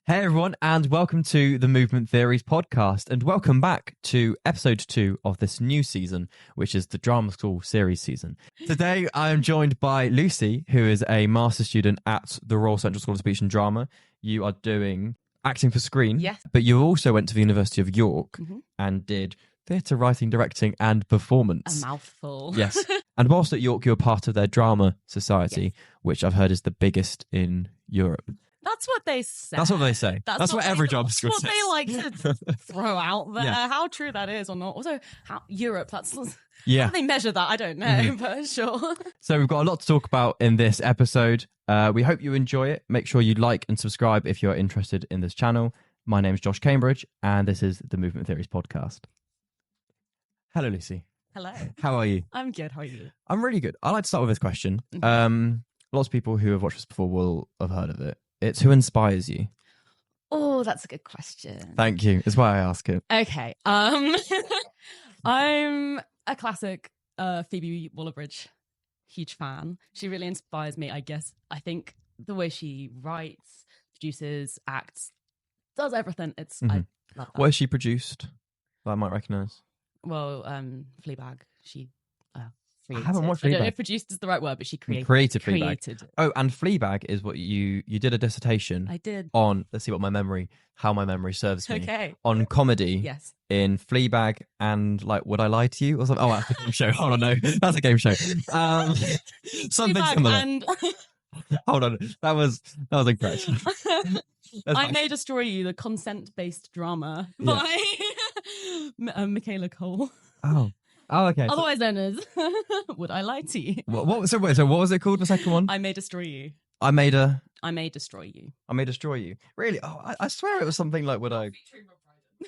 Hey everyone, and welcome to the Movement Theories podcast, and welcome back to episode 2 of this new season, which is the drama school series season. Today I am joined by Lucy, who is a master's student at the Royal Central School of Speech and Drama. You are doing acting for screen, yes, but you also went to the University of York and did theatre writing, directing and performance. A mouthful. Yes. And whilst at York, you were part of their drama society, which I've heard is the biggest in Europe. That's what they say. That's what they say. That's what every job school says. That's what they like to throw out there. Yeah. How true that is or not. Also, Europe, how do Yeah. they measure that? I don't know, but sure. So we've got a lot to talk about in this episode. We hope you enjoy it. Make sure you like and subscribe if you're interested in this channel. My name's Josh Cambridge, and this is the Movement Theories podcast. Hello, Lucy. Hello. How are you? I'm good. How are you? I'm really good. I like to start with this question. Lots of people who have watched this before will have heard of it. It's who inspires you? Oh, that's a good question. Thank you. That's why I ask it. Okay. I'm a classic Phoebe Waller-Bridge huge fan. She really inspires me, I guess. I think the way she writes, produces, acts, does everything. I love that. What has she produced that I might recognise? Well, Fleabag. She created. I haven't watched I don't know Fleabag. if produced is the right word, but she created Fleabag. it. Oh, and Fleabag is what you did a dissertation. I did. On, let's see how my memory serves me. Okay. On comedy. Yes. In Fleabag and like Would I Lie to You or something? Oh, that's a game show. Hold on, no, that's a game show. Something Fleabag similar. And Hold on, that was incorrect. I May Destroy You, the consent-based drama by Michaela Cole. Oh, okay. Otherwise known as Would I Lie to You? So what was it called? The second one? I May Destroy You. I May Destroy You. I May Destroy You. Really? Oh, I swear it was something like Would I?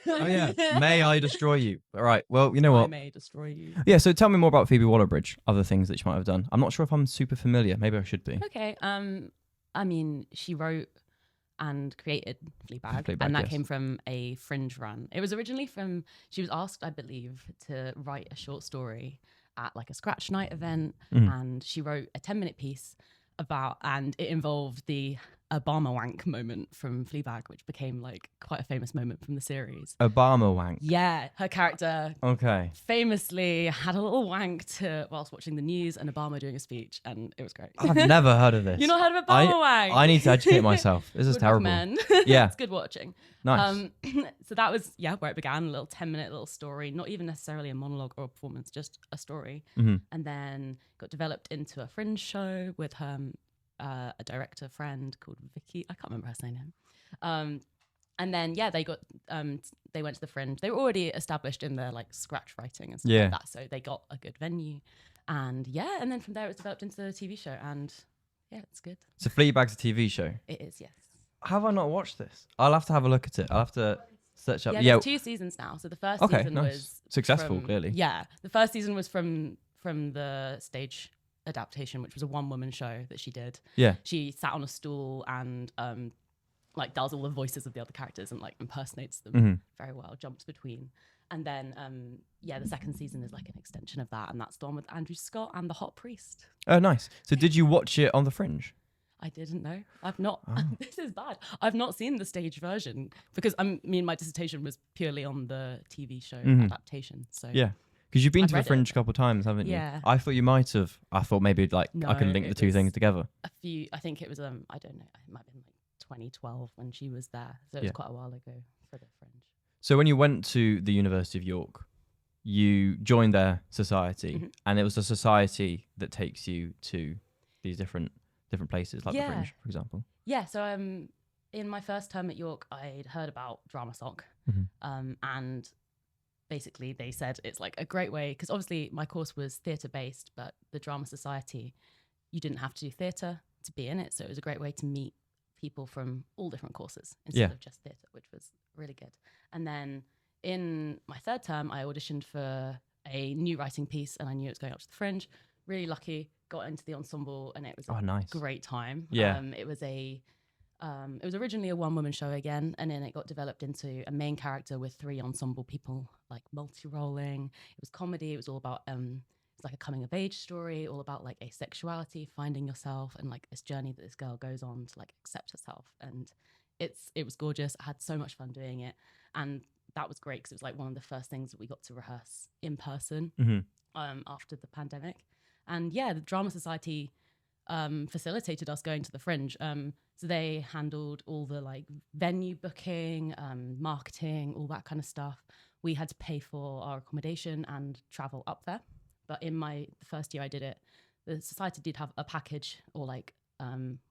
Oh yeah. May I Destroy You? All right. Well, you know what? I May Destroy You. Yeah. So tell me more about Phoebe Waller-Bridge. Other things that she might have done. I'm not sure if I'm super familiar. Maybe I should be. Okay. I mean, she wrote and created Fleabag, and that yes. came from a Fringe run. It was originally she was asked, I believe, to write a short story at like a scratch night event, and she wrote a 10-minute piece and it involved the Obama wank moment from Fleabag, which became like quite a famous moment from the series. Obama wank. Yeah, her character famously had a little wank whilst watching the news and Obama doing a speech, and it was great. I've never heard of this. You've not heard of Obama wank? I need to educate myself. This is terrible. Yeah, it's good watching. Nice. So that was where it began. A little 10-minute little story, not even necessarily a monologue or a performance, just a story, and then got developed into a Fringe show with her. A director friend called Vicky. I can't remember her name. And then they got they went to the Fringe. They were already established in their like scratch writing and stuff like that, so they got a good venue. And and then from there it was developed into the TV show, and it's good. So Fleabag's a TV show. It is, yes. Have I not watched this? I'll have to have a look at it. I'll have to search up. There's 2 seasons now. So the first season was successful, clearly. Yeah, the first season was from the stage adaptation, which was a one-woman show that she did. Yeah, she sat on a stool and like does all the voices of the other characters and like impersonates them very well, jumps between. And then the second season is like an extension of that, and that's the one with Andrew Scott and the hot priest. Oh, nice. So did you watch it on the Fringe? I didn't know. I've not. This is bad. I've not seen the stage version because my dissertation was purely on the TV show adaptation. So yeah. Because you've been to the Fringe a couple of times, haven't you? Yeah. I thought you might have. I thought maybe like I can link the two things together. I think it was I don't know. It might have been like 2012 when she was there. So it was quite a while ago for the Fringe. So when you went to the University of York, you joined their society, and it was a society that takes you to these different places, like the Fringe, for example. Yeah. So in my first term at York, I'd heard about Drama Soc, and basically they said it's like a great way, because obviously my course was theatre based, but the Drama Society, you didn't have to do theatre to be in it, so it was a great way to meet people from all different courses instead of just theatre, which was really good. And then in my third term, I auditioned for a new writing piece, and I knew it was going up to the Fringe. Really lucky, got into the ensemble, and it was a great time. It was originally a one-woman show again, and then it got developed into a main character with 3 ensemble people, like multi-rolling. It was comedy. It was all about it's like a coming-of-age story, all about like asexuality, finding yourself, and like this journey that this girl goes on to like accept herself. And it was gorgeous. I had so much fun doing it, and that was great because it was like one of the first things that we got to rehearse in person after the pandemic. And yeah, the Drama Society facilitated us going to the Fringe. So they handled all the like venue booking, marketing, all that kind of stuff. We had to pay for our accommodation and travel up there. But in the first year I did it, the society did have a package or like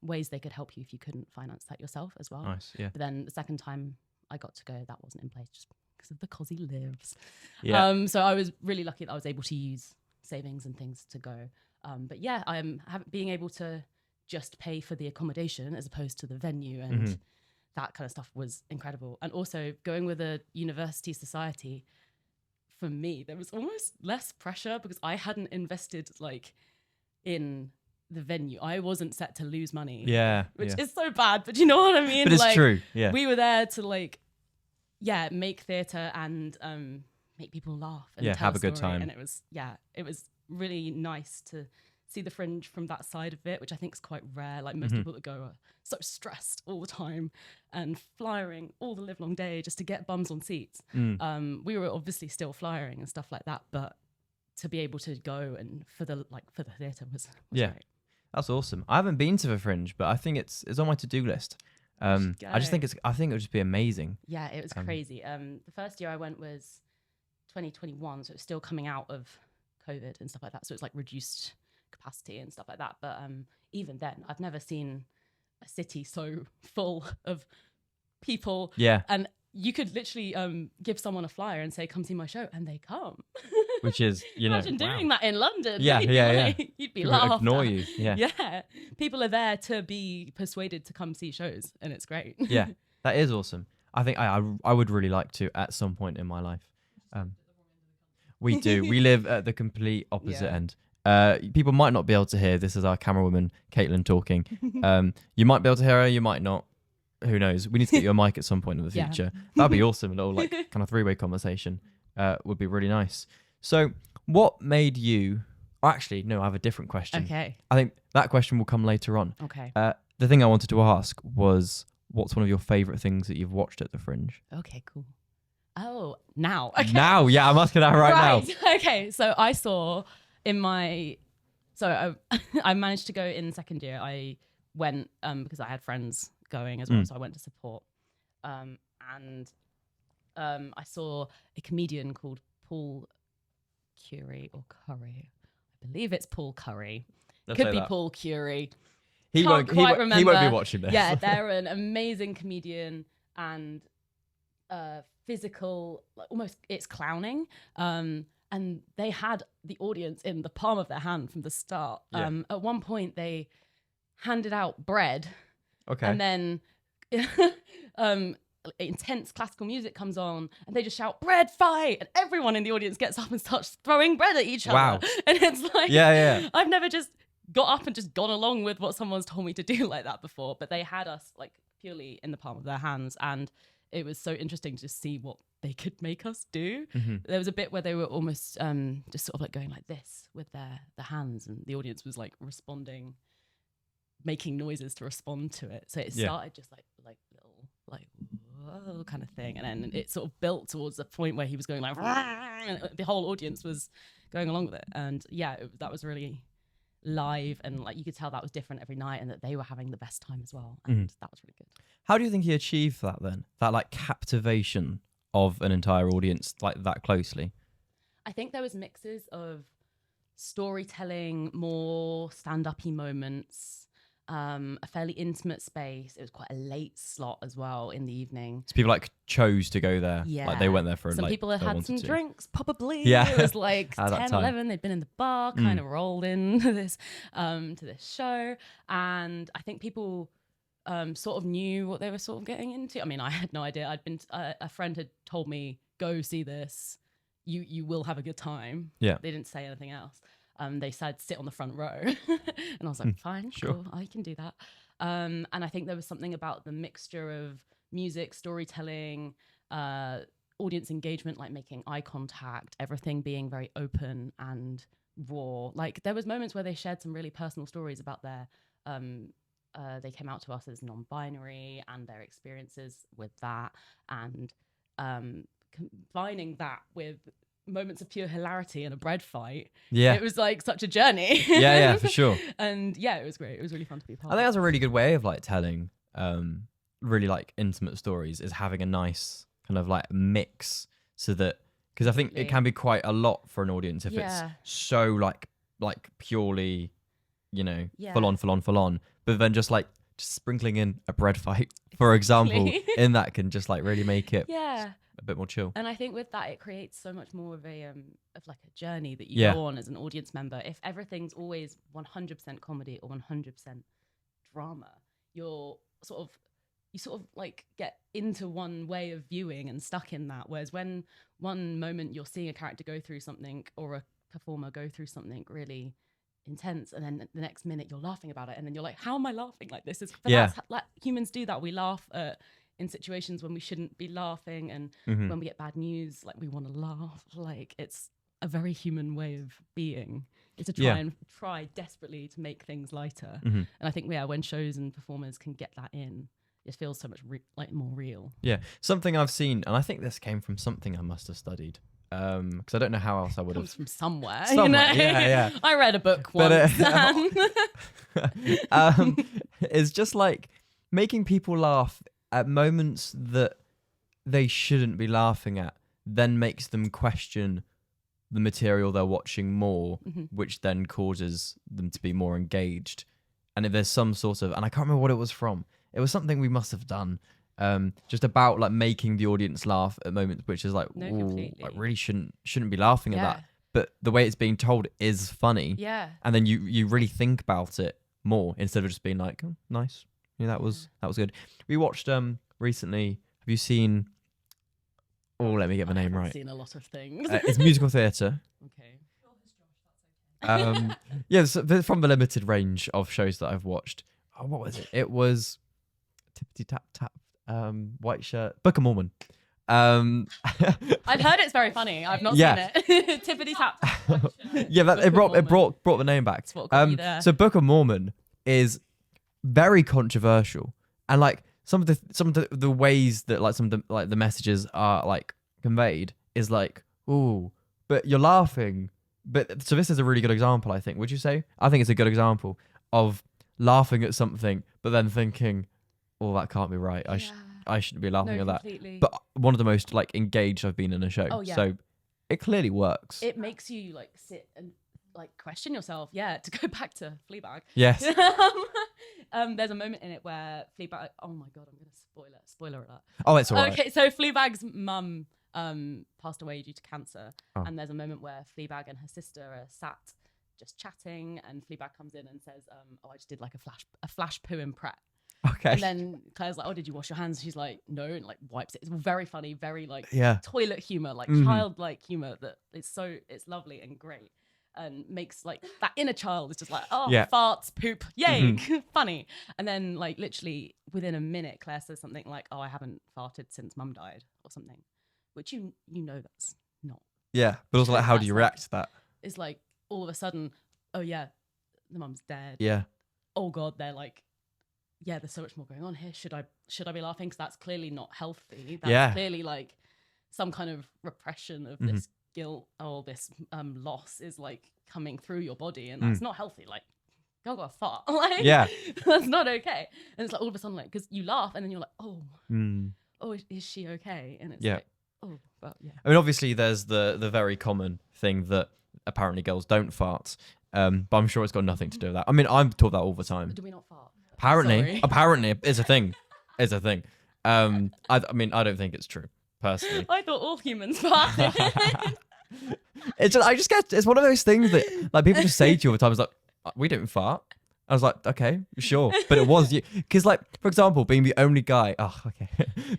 ways they could help you if you couldn't finance that yourself as well. Nice, yeah. But then the second time I got to go, that wasn't in place just because of the cos he lives. Yeah. So I was really lucky that I was able to use savings and things to go. But yeah, being able to just pay for the accommodation as opposed to the venue and that kind of stuff was incredible. And also going with a university society, for me, there was almost less pressure because I hadn't invested like in the venue. I wasn't set to lose money. Yeah. Which is so bad, but you know what I mean? But it's like, true. Yeah. We were there to like, make theatre and make people laugh and tell have a good story. time. And it was really nice to see the Fringe from that side of it, which I think is quite rare. Like most people that go are so stressed all the time and flyering all the live long day just to get bums on seats. We were obviously still flyering and stuff like that, but to be able to go and for the theatre was great. That's awesome. I haven't been to the Fringe, but I think it's on my to-do list. I think it would just be amazing. Yeah, it was crazy. The first year I went was 2021, so it was still coming out of COVID and stuff like that. So it's like reduced capacity and stuff like that. But even then, I've never seen a city so full of people. Yeah. And you could literally give someone a flyer and say, come see my show, and they come. Which is, Imagine doing that in London. Yeah, you'd be You'd be laughed ignore at. you. Yeah. Yeah. People are there to be persuaded to come see shows, and it's great. Yeah, that is awesome. I think I would really like to at some point in my life. We do. We live at the complete opposite end. People might not be able to hear. This is our camerawoman, Kaitlin, talking. You might be able to hear her. You might not. Who knows? We need to get you a mic at some point in the future. That'd be awesome. A little like kind of three-way conversation would be really nice. So what made you... Oh, actually, no, I have a different question. Okay. I think that question will come later on. Okay. The thing I wanted to ask was, what's one of your favourite things that you've watched at the Fringe? Okay, cool. Oh, now. Okay. Now, yeah, I'm asking that right now. Okay, so I saw in my... So I managed to go in second year. I went because I had friends going as well, so I went to support. And I saw a comedian called Paul Curry or Curry. I believe it's Paul Curry. Could be Paul Curry. He won't be watching this. Yeah, they're an amazing comedian and physical, like almost it's clowning. And they had the audience in the palm of their hand from the start. At one point, they handed out bread. Okay. And then intense classical music comes on and they just shout, bread fight! And everyone in the audience gets up and starts throwing bread at each other. Wow. And it's like, I've never just got up and just gone along with what someone's told me to do like that before. But they had us like purely in the palm of their hands. And it was so interesting to see what they could make us do. There was a bit where they were almost just sort of like going like this with their hands, and the audience was like responding, making noises to respond to it. So it started just like little like whoa kind of thing, and then it sort of built towards the point where he was going like and the whole audience was going along with it. And that was really live, and like you could tell that was different every night, and that they were having the best time as well, and that was really good. How do you think he achieved that then? That like captivation of an entire audience like that closely? I think there was mixes of storytelling, more stand-up-y moments, a fairly intimate space. It was quite a late slot as well in the evening. So people like chose to go there. Yeah. Like they went there for some like, people had had some drinks, probably. Yeah. It was like At 10, 11. They'd been in the bar, kind of rolled into this to this show. And I think people sort of knew what they were sort of getting into. I mean, I had no idea. A friend had told me, go see this. You will have a good time. Yeah. They didn't say anything else. They said sit on the front row. And I was like, fine, sure. Cool, I can do that. And I think there was something about the mixture of music, storytelling, audience engagement, like making eye contact, everything being very open and raw. Like there was moments where they shared some really personal stories about their they came out to us as non-binary and their experiences with that, and combining that with moments of pure hilarity in a bread fight. Yeah, it was like such a journey. yeah, for sure. And yeah, it was great. It was really fun to be part I think of. that's a really good way of like telling really like intimate stories, is having a nice kind of like mix, so that, because I think it can be quite a lot for an audience if it's so like purely, you know, full on, but then just sprinkling in a bread fight, for example, in that can just like really make it a bit more chill. And I think with that, it creates so much more of a journey that you go on as an audience member. If everything's always 100% comedy or 100% drama, you sort of like get into one way of viewing and stuck in that. Whereas when one moment you're seeing a character go through something or a performer go through something really intense, and then the next minute you're laughing about it, and then you're like, how am I laughing like this? That's like humans do that. We laugh in situations when we shouldn't be laughing, and when we get bad news, like we want to laugh. Like it's a very human way of being. It's to try desperately to make things lighter. And I think when shows and performers can get that in, it feels so much more real. Yeah, something I've seen, and I think this came from something I must have studied, because I don't know how else I would have. Comes from somewhere. You know? Yeah. I read a book once. It's just like making people laugh at moments that they shouldn't be laughing at, then makes them question the material they're watching more, which then causes them to be more engaged. And if there's some sort of, and I can't remember what it was from, it was something we must have done, just about like making the audience laugh at moments which is like, I really shouldn't be laughing at that, but the way it's being told is funny. And then you really think about it more instead of just being like, oh, nice, that was good. We watched recently, have you seen, let me get the name right. I've seen a lot of things. It's musical theatre. Okay. So from the limited range of shows that I've watched. Oh, what was it? It was Tippity Tap Tap, White Shirt, Book of Mormon. I've heard it's very funny. I've not seen it. Tippity Tap. It brought the name back. So Book of Mormon is very controversial, and like some of the ways that like some of the like the messages are like conveyed is like, ooh, but you're laughing. But so this is a really good example, I think. Would you say? I think it's a good example of laughing at something, but then thinking, oh, that can't be right. I shouldn't be laughing at that. But one of the most like engaged I've been in a show. So it clearly works. It makes you like sit and like question yourself. Yeah, to go back to Fleabag. Yes. There's a moment in it where Fleabag. Oh my god, I'm gonna spoiler alert. Oh, it's alright. Okay, so Fleabag's mum passed away due to cancer, and there's a moment where Fleabag and her sister are sat just chatting, and Fleabag comes in and says, I just did like a flash poo in prep. Okay. And then Claire's like, oh, did you wash your hands? She's like, no, and like wipes it. It's very funny, very like toilet humor, like childlike humor that it's lovely and great. And makes like that inner child is just like, farts, poop, yay, funny. And then like literally within a minute, Claire says something like, oh, I haven't farted since mum died or something, which you know that's not. Yeah, but also like, how do you react to that? It's like all of a sudden, oh yeah, the mum's dead. Yeah. Oh God, they're like, yeah, there's so much more going on here. Should I be laughing? Because that's clearly not healthy. That's clearly like some kind of repression of this guilt or this loss is like coming through your body, and that's not healthy. Like, go a fart. Like, that's not okay. And it's like all of a sudden, like, because you laugh and then you're like, oh, is she okay? And it's like, oh, but yeah. I mean, obviously, there's the very common thing that apparently girls don't fart, but I'm sure it's got nothing to do with that. I mean, I'm taught that all the time. Do we not fart? Apparently, it's a thing. It's a thing. I mean, I don't think it's true, personally. I thought all humans farted. It's one of those things that like people just say to you all the time. It's like, we don't fart. I was like, okay, sure, but it was you, because like, for example, being the only guy.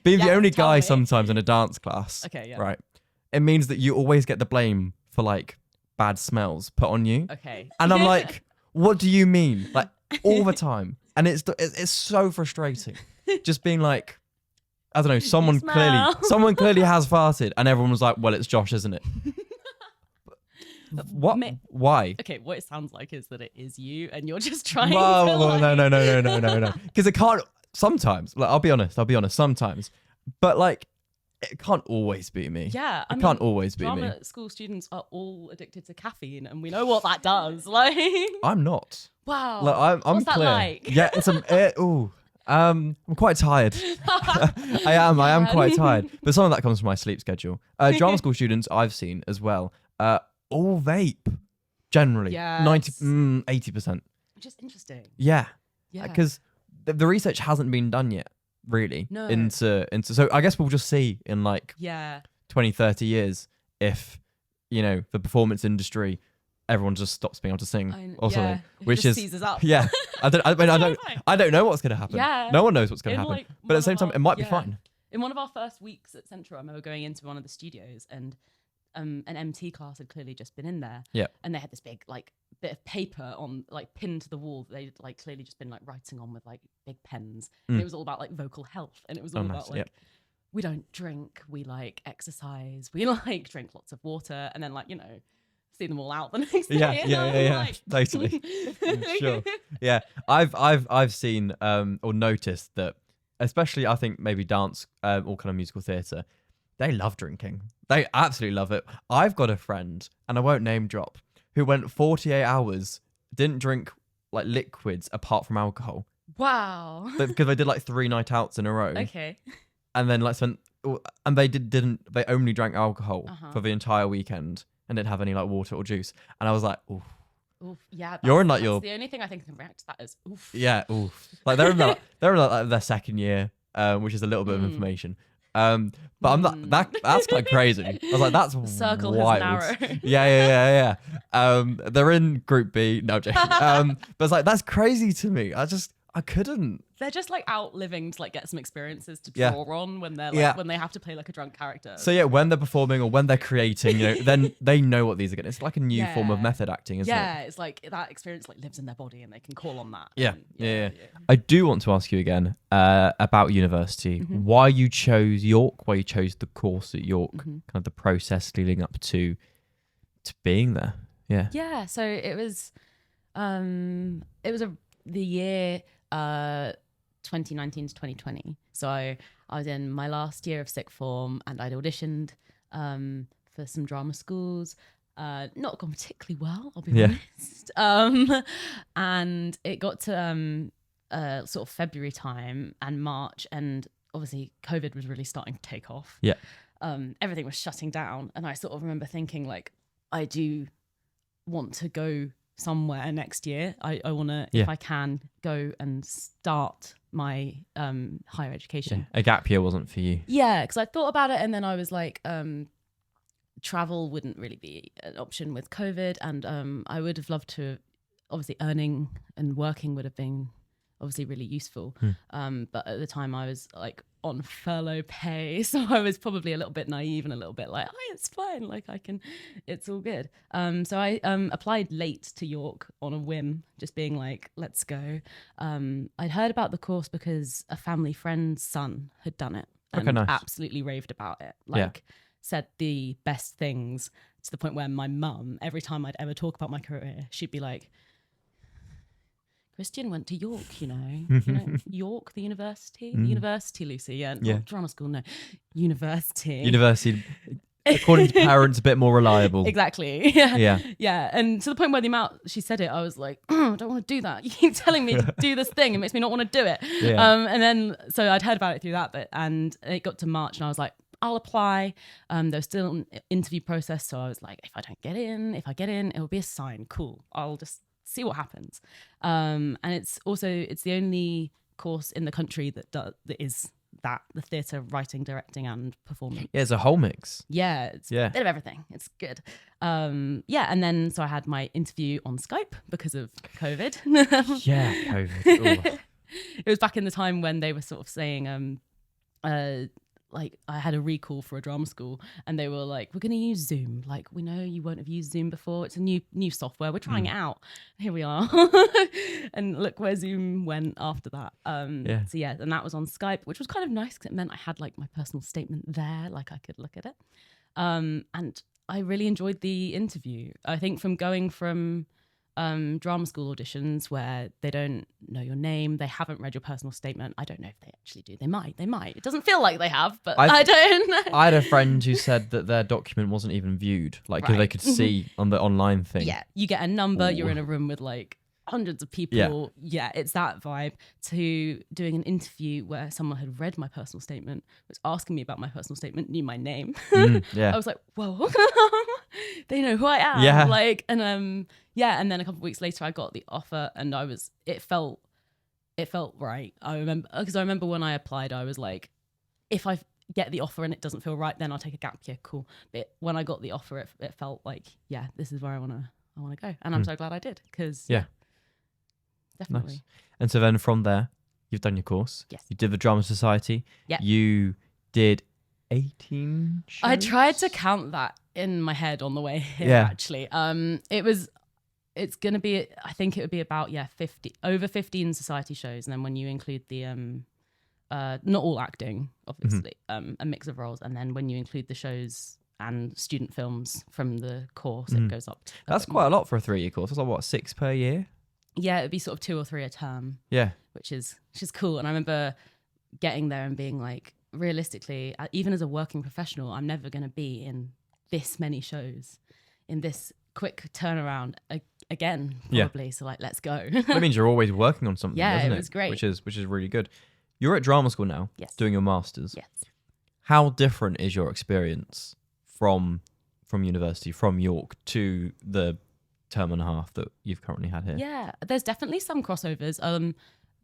Being the only guy sometimes in a dance class. Okay, yeah. Right. It means that you always get the blame for like bad smells put on you. Okay. And I'm like, what do you mean? Like all the time. And it's so frustrating, just being like, I don't know, someone clearly has farted, and everyone was like, well, it's Josh, isn't it? What? Why? Okay, what it sounds like is that it is you, and you're just trying. No. Because it can't. Sometimes, like, I'll be honest. Sometimes, but like, it can't always be me. Yeah, it can't always be me. Drama school students are all addicted to caffeine, and we know what that does. Like, I'm not. Wow. Like, I'm What's clear. that like? Yeah, I'm quite tired. I am quite tired. But some of that comes from my sleep schedule. Drama school students I've seen as well, all vape, generally. Yes. 80%. Which is interesting. Yeah. Yeah. Because the research hasn't been done yet, really. No. Into so I guess we'll just see in like 20, 30 years if, the performance industry, everyone just stops being able to sing or something, which just is seizes up. Yeah, I don't know what's going to happen. Yeah, no one knows what's going to happen. Like, but at the same time, it might be fine. In one of our first weeks at Central, I remember going into one of the studios, and an MT class had clearly just been in there. Yeah, and they had this big like bit of paper on like pinned to the wall. They'd like clearly just been like writing on with like big pens. And it was all about like vocal health, and it was all about like. We don't drink, we like exercise, we like drink lots of water, and then like, see them all out the next day. Yeah. Like... Totally. Sure. Yeah. I've seen or noticed that, especially I think maybe dance or kind of musical theatre, they love drinking. They absolutely love it. I've got a friend, and I won't name drop, who went 48 hours, didn't drink like liquids apart from alcohol. Wow. Because they did like 3 night outs in a row. Okay. And then like they only drank alcohol for the entire weekend and didn't have any like water or juice. And I was like, oof. Oof, yeah, you're in like the only thing I think can react to that is oof. Yeah, oof. Like they're in like their second year, which is a little bit of information. But I'm not that's quite crazy. I was like, that's the circle wild. has narrowed. Yeah. They're in Group B. No, I'm joking. But it's like, that's crazy to me. I couldn't. They're just like out living to like get some experiences to draw on when they're like when they have to play like a drunk character. So yeah, when they're performing or when they're creating, then they know what these are getting. It's like a new form of method acting, isn't it? Yeah, it's like that experience like lives in their body and they can call on that. Yeah. I do want to ask you again about university. Why you chose York? Why you chose the course at York? Kind of the process leading up to being there. Yeah. Yeah. So it was the year 2019 to 2020. So I was in my last year of sixth form, and I'd auditioned for some drama schools. Not gone particularly well, I'll be honest. And it got to sort of February time and March, and obviously COVID was really starting to take off. Yeah. Everything was shutting down, and I sort of remember thinking like, I do want to go somewhere next year. I want to, if I can, go and start my higher education. A gap year wasn't for you. Yeah, because I thought about it, and then I was like, travel wouldn't really be an option with COVID, and I would have loved to, obviously earning and working would have been obviously really useful. But at the time I was like on furlough pay, so I was probably a little bit naive and a little bit like, oh, it's fine, like it's all good. So I applied late to York on a whim, just being like, let's go. I'd heard about the course because a family friend's son had done it and absolutely raved about it, said the best things, to the point where my mum, every time I'd ever talk about my career, she'd be like, Christian went to York, you know, York, the university, Lucy, not drama school, no, university, according to parents, a bit more reliable. Exactly. Yeah. And to the point where the amount she said it, I was like, I don't want to do that. You keep telling me to do this thing, it makes me not want to do it. And then so I'd heard about it through that bit, and it got to March, and I was like, I'll apply. There was still an interview process, so I was like, if I get in, it'll be a sign. Cool. I'll just see what happens. And it's the only course in the country that is the theatre, writing, directing, and performance. Yeah, it's a whole mix. Yeah, it's a bit of everything. It's good. And then so I had my interview on Skype because of COVID. COVID. It was back in the time when they were sort of saying, like I had a recall for a drama school, and they were like, we're going to use Zoom. Like, we know you won't have used Zoom before. It's a new software. We're trying it out. Here we are. And look where Zoom went after that. So yeah, and that was on Skype, which was kind of nice because it meant I had like my personal statement there, like I could look at it. And I really enjoyed the interview. I think from going from drama school auditions where they don't know your name, they haven't read your personal statement. I don't know if they actually do. They might. It doesn't feel like they have, but I don't know. I had a friend who said that their document wasn't even viewed, like because they could see on the online thing. Yeah, you get a number. You're in a room with like hundreds of people. Yeah, it's that vibe. To doing an interview where someone had read my personal statement, was asking me about my personal statement, knew my name. Yeah, I was like, whoa, they know who I am. Yeah, like, and and then a couple of weeks later, I got the offer, and it felt right. I remember when I applied, I was like, if I get the offer and it doesn't feel right, then I'll take a gap year. Cool. But when I got the offer, it felt like, yeah, this is where I want to go, and I'm so glad I did because definitely. Nice. And so then from there, you've done your course. Yes. You did the Drama Society. Yeah. You did 18 shows? I tried to count that in my head on the way here, actually. It's going to be, I think it would be about, over 15 society shows. And then when you include the, not all acting, obviously, a mix of roles. And then when you include the shows and student films from the course, it goes up. That's quite a lot for a 3-year course. It's like, what, 6 per year? Yeah, it'd be sort of 2 or 3 a term. Yeah. Which is cool. And I remember getting there and being like, realistically, even as a working professional, I'm never going to be in this many shows in this quick turnaround again, probably. Yeah. So like, let's go. That means you're always working on something, doesn't it? It was great. Which is really good. You're at drama school now, yes, doing your masters. Yes. How different is your experience from university, from York, to the term and a half that you've currently had here? Yeah, there's definitely some crossovers.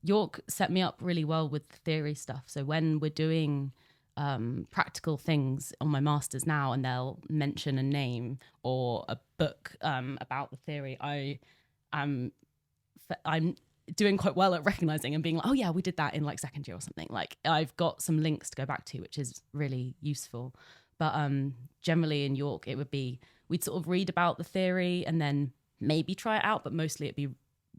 York set me up really well with theory stuff. So when we're doing practical things on my masters now, and they'll mention a name or a book about the theory, I'm doing quite well at recognizing and being like, oh yeah, we did that in like second year or something. Like I've got some links to go back to, which is really useful. But generally in York, it would be, we'd sort of read about the theory and then maybe try it out, but mostly it'd be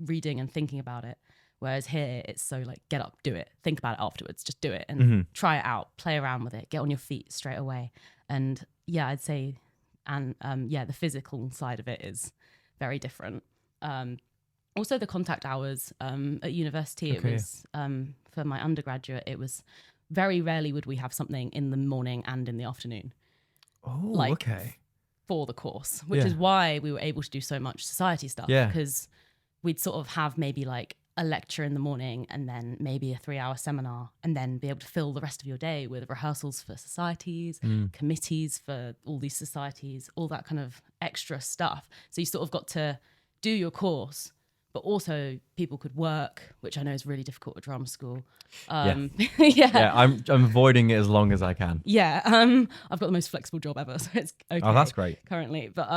reading and thinking about it. Whereas here, it's so like, get up, do it, think about it afterwards, just do it and try it out, play around with it, get on your feet straight away. And yeah, I'd say, and the physical side of it is very different. Also the contact hours at university, it was, for my undergraduate, it was very rarely would we have something in the morning and in the afternoon. Oh, okay. For the course, which is why we were able to do so much society stuff. Yeah. Because we'd sort of have maybe like a lecture in the morning and then maybe a 3-hour seminar, and then be able to fill the rest of your day with rehearsals for societies, committees for all these societies, all that kind of extra stuff. So you sort of got to do your course, but also people could work, which I know is really difficult at drama school. I'm avoiding it as long as I can. Yeah, I've got the most flexible job ever, so it's okay. Oh, that's great. Currently, but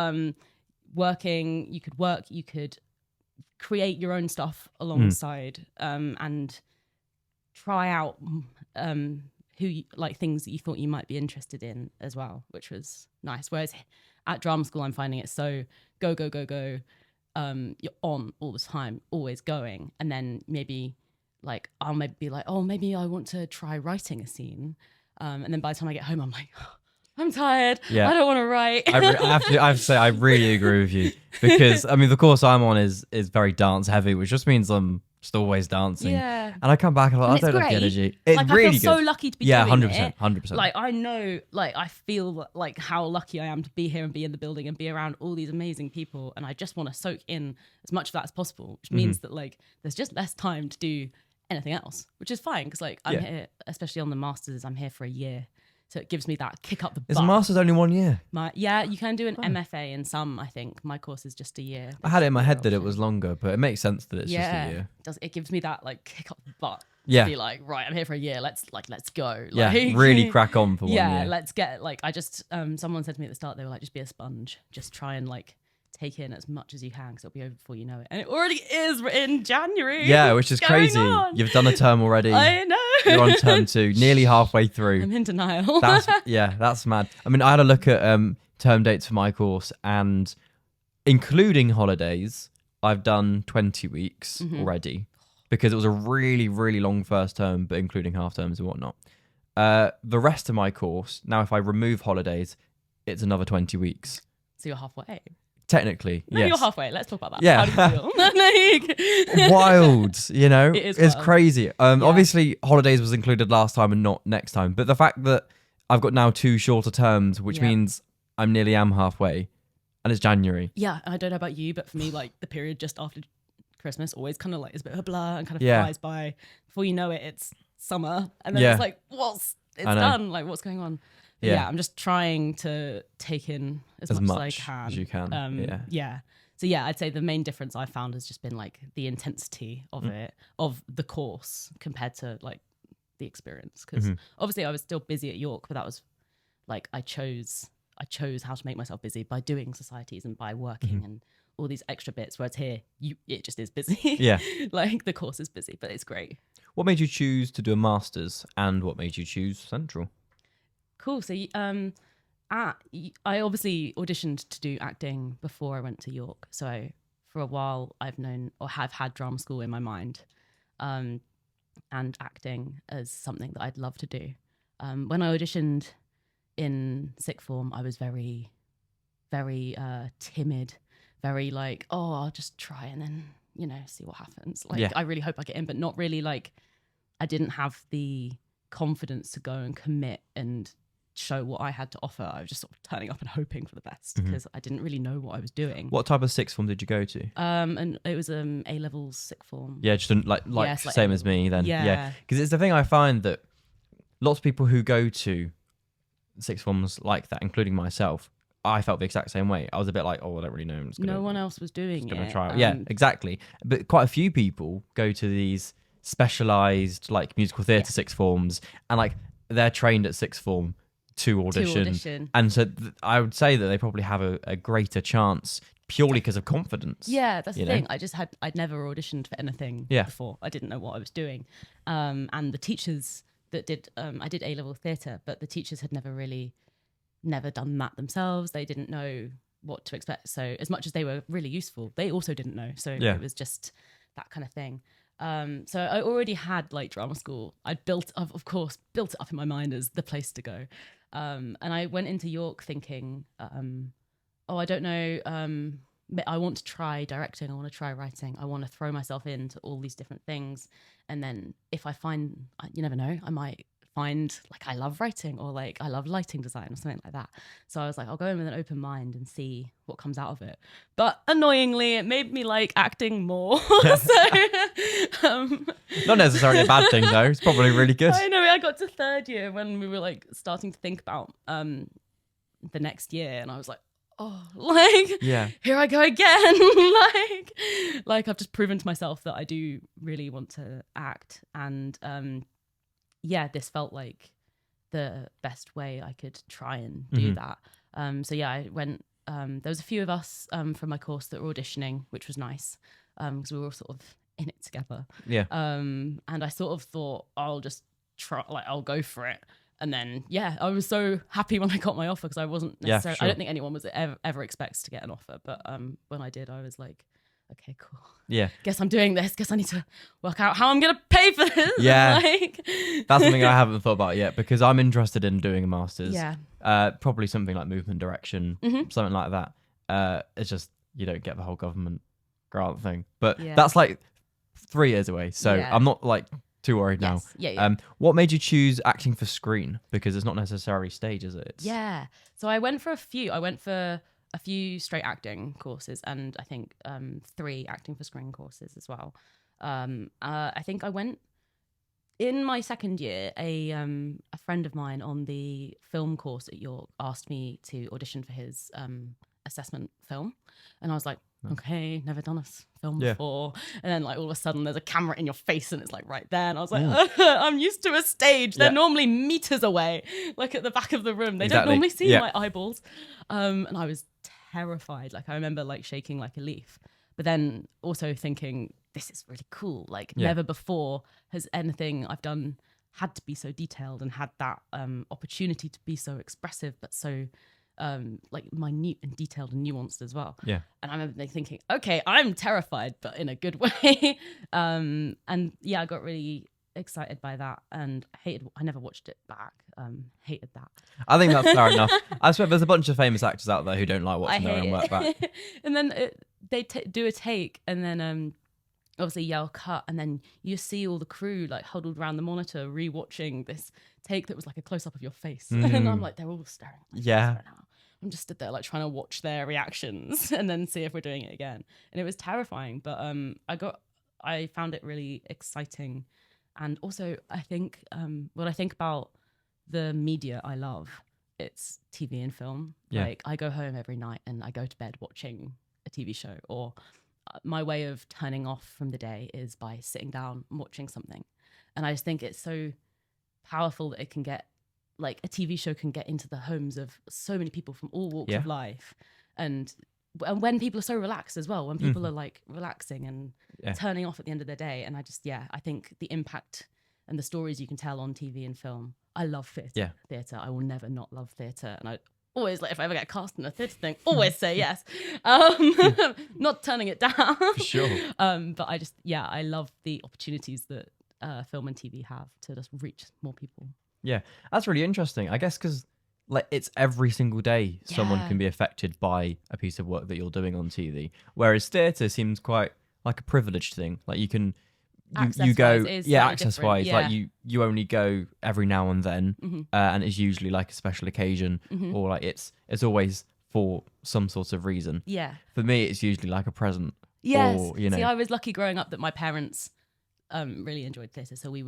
working, you could create your own stuff alongside, and try out things that you thought you might be interested in as well, which was nice. Whereas at drama school, I'm finding it so go. You're on all the time, always going, and then maybe like I'll maybe be like, oh, maybe I want to try writing a scene, and then by the time I get home, I'm like, oh, I'm tired. Yeah. I don't want to write. I have to say, I really agree with you, because I mean the course I'm on is very dance heavy, which just means I'm just always dancing. Yeah. And I come back and I don't have the energy. It's like, really good. I feel so lucky to be doing 100%, 100%. Like I know, like I feel like how lucky I am to be here and be in the building and be around all these amazing people, and I just want to soak in as much of that as possible, which means that like there's just less time to do anything else, which is fine because like I'm here, especially on the masters, I'm here for a year. So it gives me that kick up the butt. Is a master's only 1 year? You can do an MFA in some, I think. My course is just a year. I had it in my head that it was longer, but it makes sense that it's just a year. It gives me that like kick up the butt. Yeah. To be like, right, I'm here for a year. Let's go. Yeah, really crack on for 1 year. Yeah, let's get like, I just, someone said to me at the start, they were like, just be a sponge. Just try and like take in as much as you can because it'll be over before you know it. And it already is in January. Yeah, which is crazy. You've done a term already. I know. You're on term 2, nearly halfway through. I'm in denial. That's mad. I mean, I had a look at term dates for my course, and including holidays, I've done 20 weeks already, because it was a really, really long first term, but including half terms and whatnot. The rest of my course, now if I remove holidays, it's another 20 weeks. So you're halfway. Technically, no, yes. you're halfway. Let's talk about that. Yeah. How do you feel? Wild, you know? It's wild. crazy. Obviously, holidays was included last time and not next time. But the fact that I've got now 2 shorter terms, which means I'm nearly halfway, and it's January. Yeah, I don't know about you, but for me, like the period just after Christmas always kind of like is a bit of a blur and kind of flies by. Before you know it, it's summer, and then it's like, it's done. Like, what's going on? Yeah, I'm just trying to take in as much as I can. As you can. So yeah, I'd say the main difference I found has just been like the intensity of it, of the course compared to like the experience. Because obviously I was still busy at York, but that was like I chose how to make myself busy by doing societies and by working and all these extra bits. Whereas here, it just is busy. Yeah, like the course is busy, but it's great. What made you choose to do a master's, and what made you choose Central? Cool. So I obviously auditioned to do acting before I went to York. So for a while I've known or have had drama school in my mind, and acting as something that I'd love to do. When I auditioned in sixth form, I was very, very timid, very like, oh, I'll just try and then, see what happens. Like, I really hope I get in, but not really like, I didn't have the confidence to go and commit and show what I had to offer. I was just sort of turning up and hoping for the best because I didn't really know what I was doing. What type of sixth form did you go to? And it was A-levels sixth form. Yeah, just like same as me then. Yeah. Because it's the thing I find that lots of people who go to sixth forms like that, including myself, I felt the exact same way. I was a bit like, I don't really know. No one else was doing it. Gonna try it. Yeah, exactly. But quite a few people go to these specialised like musical theatre sixth forms, and like they're trained at sixth form to audition. And so I would say that they probably have a greater chance purely because of confidence. Yeah, that's the thing. I'd never auditioned for anything before. I didn't know what I was doing. And the teachers that did, I did A-level theatre, but the teachers had never done that themselves. They didn't know what to expect. So as much as they were really useful, they also didn't know. So it was just that kind of thing. So I already had like drama school. I'd of course built it up in my mind as the place to go. And I went into York thinking, I don't know, I want to try directing, I want to try writing, I want to throw myself into all these different things. And then if I find, you never know, I might find like I love writing or like I love lighting design or something like that. So I was like, I'll go in with an open mind and see what comes out of it. But annoyingly, it made me like acting more. Not necessarily a bad thing though. It's probably really good. I know. I got to third year when we were like starting to think about the next year, and I was like, here I go again. like I've just proven to myself that I do really want to act, and this felt like the best way I could try and do that. I went. There was a few of us from my course that were auditioning, which was nice because we were all sort of in it together. Yeah. And I sort of thought I'll just try, like I'll go for it. And then, I was so happy when I got my offer because I wasn't necessarily, I don't think anyone was ever expects to get an offer. But when I did, I was like, okay, cool. Yeah. Guess I'm doing this. Guess I need to work out how I'm going to pay for this. Yeah. That's something I haven't thought about yet because I'm interested in doing a master's. Yeah. Probably something like movement direction, something like that. It's just, you don't get the whole government grant thing. But that's like 3 years away. So I'm not like too worried now. Yeah. What made you choose acting for screen? Because it's not necessarily stage, is it? So I went for a few. I went for a few straight acting courses and I think 3 acting for screen courses as well. I think I went in my second year. A friend of mine on the film course at York asked me to audition for his assessment film, and I was like, okay, never done a film before. And then like all of a sudden there's a camera in your face and it's like right there. And I was like, I'm used to a stage. They're normally meters away, like at the back of the room. They don't normally see my eyeballs. And I was terrified. Like I remember like shaking like a leaf, but then also thinking, this is really cool. Like never before has anything I've done had to be so detailed and had that opportunity to be so expressive, but so like minute and detailed and nuanced as well. Yeah. And I remember thinking, okay, I'm terrified, but in a good way. I got really excited by that, and I never watched it back. Hated that. I think that's fair enough. I swear there's a bunch of famous actors out there who don't like watching their own work back. And then they do a take, and then obviously yell cut, and then you see all the crew like huddled around the monitor rewatching this take that was like a close up of your face, and I'm like, they're all staring at my face right now. I'm just stood there like trying to watch their reactions and then see if we're doing it again, and it was terrifying. But I found it really exciting, and also I think when I think about the media I love, it's TV and film. Yeah. Like I go home every night and I go to bed watching a TV show, or my way of turning off from the day is by sitting down and watching something. And I just think it's so powerful that it can get, like a TV show can get into the homes of so many people from all walks of life. And when people are so relaxed as well, when people are like relaxing and turning off at the end of their day. And I just, I think the impact and the stories you can tell on TV and film. I love theatre. I will never not love theatre. And I always, like, if I ever get cast in a theatre thing, always say yes. Not turning it down. For sure. But I just, I love the opportunities that film and TV have to just reach more people. Yeah, that's really interesting. I guess because like it's every single day someone can be affected by a piece of work that you're doing on TV, whereas theatre seems quite like a privileged thing. Like you can you go access wise, like you only go every now and then, and it's usually like a special occasion, or like it's always for some sort of reason. Yeah, for me it's usually like a present. Yes, or, you know. See, I was lucky growing up that my parents really enjoyed theatre, so we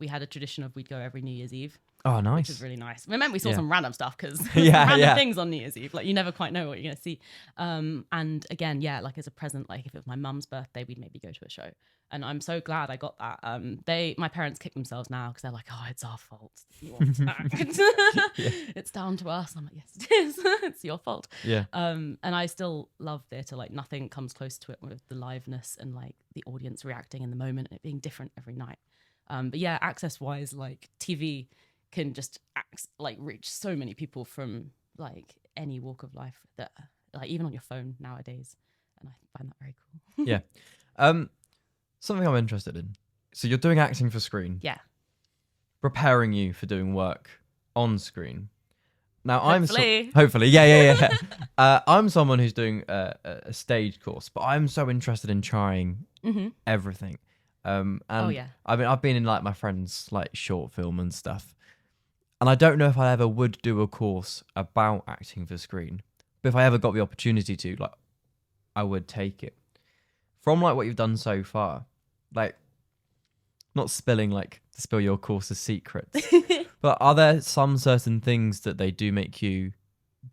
had a tradition of we'd go every New Year's Eve. Oh, nice. Which was really nice. I meant we saw some random stuff because random things on New Year's Eve. Like you never quite know what you're going to see. And again, like as a present, like if it was my mum's birthday, we'd maybe go to a show. And I'm so glad I got that. My parents kick themselves now because they're like, oh, it's our fault. It's down to us. I'm like, yes, it is. It's your fault. Yeah. And I still love theatre. Like nothing comes close to it with the liveness and like the audience reacting in the moment and it being different every night. But yeah, access wise, like TV can just reach so many people from like any walk of life that like even on your phone nowadays, and I find that very cool. Yeah. Something I'm interested in. So you're doing acting for screen. Yeah. Preparing you for doing work on screen. Now hopefully. Hopefully. Yeah. I'm someone who's doing a stage course, but I'm so interested in trying everything. I mean, I've been in like my friends' like short film and stuff. And I don't know if I ever would do a course about acting for screen, but if I ever got the opportunity to, like, I would take it. From like what you've done so far, like, not spilling like to spill your course's secrets, but are there some certain things that they do make you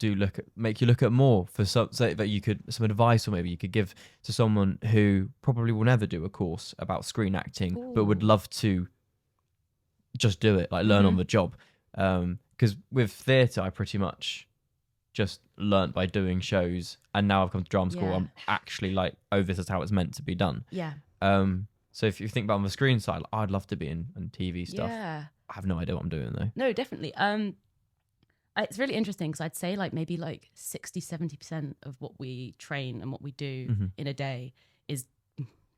look at more for so that you could some advice or maybe you could give to someone who probably will never do a course about screen acting, but would love to just do it, like learn on the job. Because with theatre, I pretty much just learnt by doing shows, and now I've come to drama school. I'm actually like, oh, this is how it's meant to be done. Yeah. So if you think about on the screen side, like, I'd love to be in TV stuff. Yeah. I have no idea what I'm doing though. No, definitely. It's really interesting because I'd say like maybe like 60-70% of what we train and what we do in a day is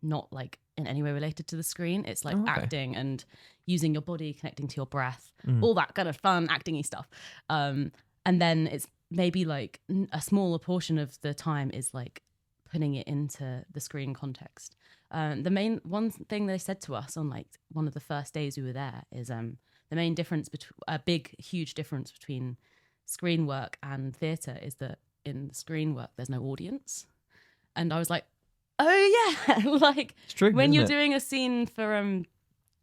not like in any way related to the screen. It's like acting and using your body, connecting to your breath, all that kind of fun acting-y stuff. And then it's maybe like a smaller portion of the time is like putting it into the screen context. The main one thing they said to us on like one of the first days we were there is the main difference between huge difference between screen work and theatre is that in screen work there's no audience. And I was like, oh yeah, like it's true, when you're doing a scene for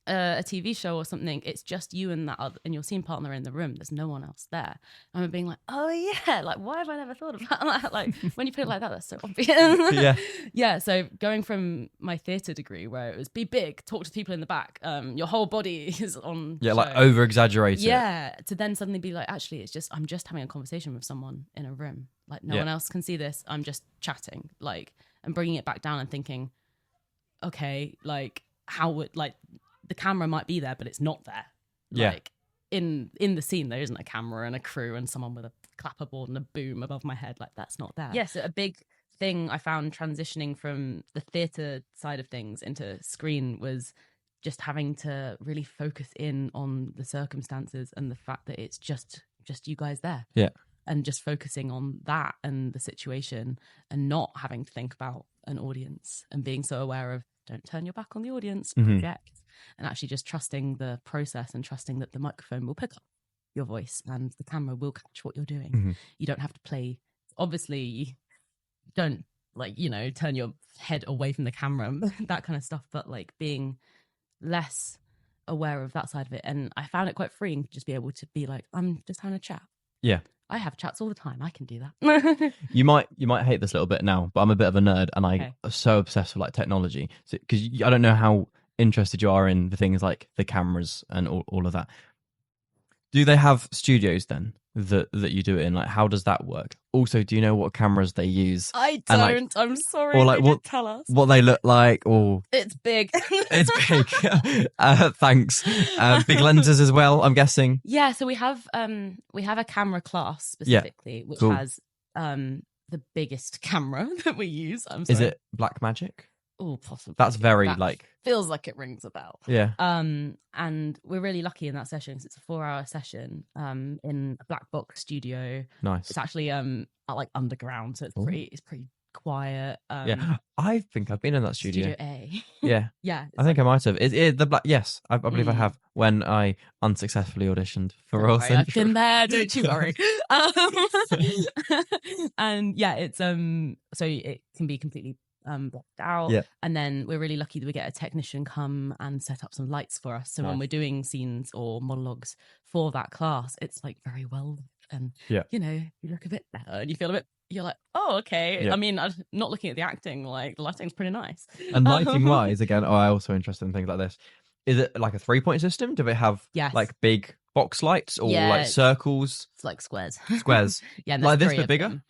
a TV show or something, it's just you and and your scene partner in the room. There's no one else there. And I'm being like, oh yeah, like why have I never thought about that? Like when you put it like that, that's so obvious. Yeah. So going from my theatre degree where it was be big, talk to people in the back, your whole body is on. Yeah, show. Like over exaggerate. Yeah, to then suddenly be like, actually, I'm just having a conversation with someone in a room. Like no one else can see this. I'm just chatting, like, and bringing it back down and thinking, okay, like how would like. The camera might be there, but it's not there. Like in the scene, there isn't a camera and a crew and someone with a clapperboard and a boom above my head. Like that's not there. Yes, a big thing I found transitioning from the theatre side of things into screen was just having to really focus in on the circumstances and the fact that it's just you guys there. Yeah. And just focusing on that and the situation and not having to think about an audience and being so aware of don't turn your back on the audience, project, and actually just trusting the process and trusting that the microphone will pick up your voice and the camera will catch what you're doing. You don't have to play. Obviously, don't turn your head away from the camera, that kind of stuff, but like being less aware of that side of it. And I found it quite freeing to just be able to be like, I'm just having a chat. Yeah. I have chats all the time. I can do that. You might hate this a little bit now, but I'm a bit of a nerd and I'm so obsessed with like technology. Because I don't know how interested you are in the things like the cameras and all of that. Do they have studios then that you do it in? Like, how does that work? Also, do you know what cameras they use? I don't. And, like, I'm sorry. Or like what tell us what they look like? Or it's big. It's big. Thanks. Big lenses as well, I'm guessing. Yeah. So we have a camera class specifically, which has the biggest camera that we use. Is it Blackmagic? Oh, possibly. That's very that feels like it rings a bell. Yeah. And we're really lucky in that session because it's a 4-hour session in a black box studio. Nice. It's actually like underground, so it's pretty quiet. Yeah, I think I've been in that studio. Studio A. Yeah. Yeah. I think I might have. Yes, I believe I have when I unsuccessfully auditioned for Royal Central. I've been there, don't you worry. And yeah, it's so it can be completely blocked out, and then we're really lucky that we get a technician come and set up some lights for us, so when we're doing scenes or monologues for that class, it's like very well lit, and you look a bit better and you feel a bit, you're like, oh, okay. I mean, I'm not looking at the acting, like the lighting's pretty nice. And lighting wise, again, I'm also interested in things like this. Is it like a 3-point system? Do they have like big box lights or like circles? It's like squares. Yeah, like this but bigger.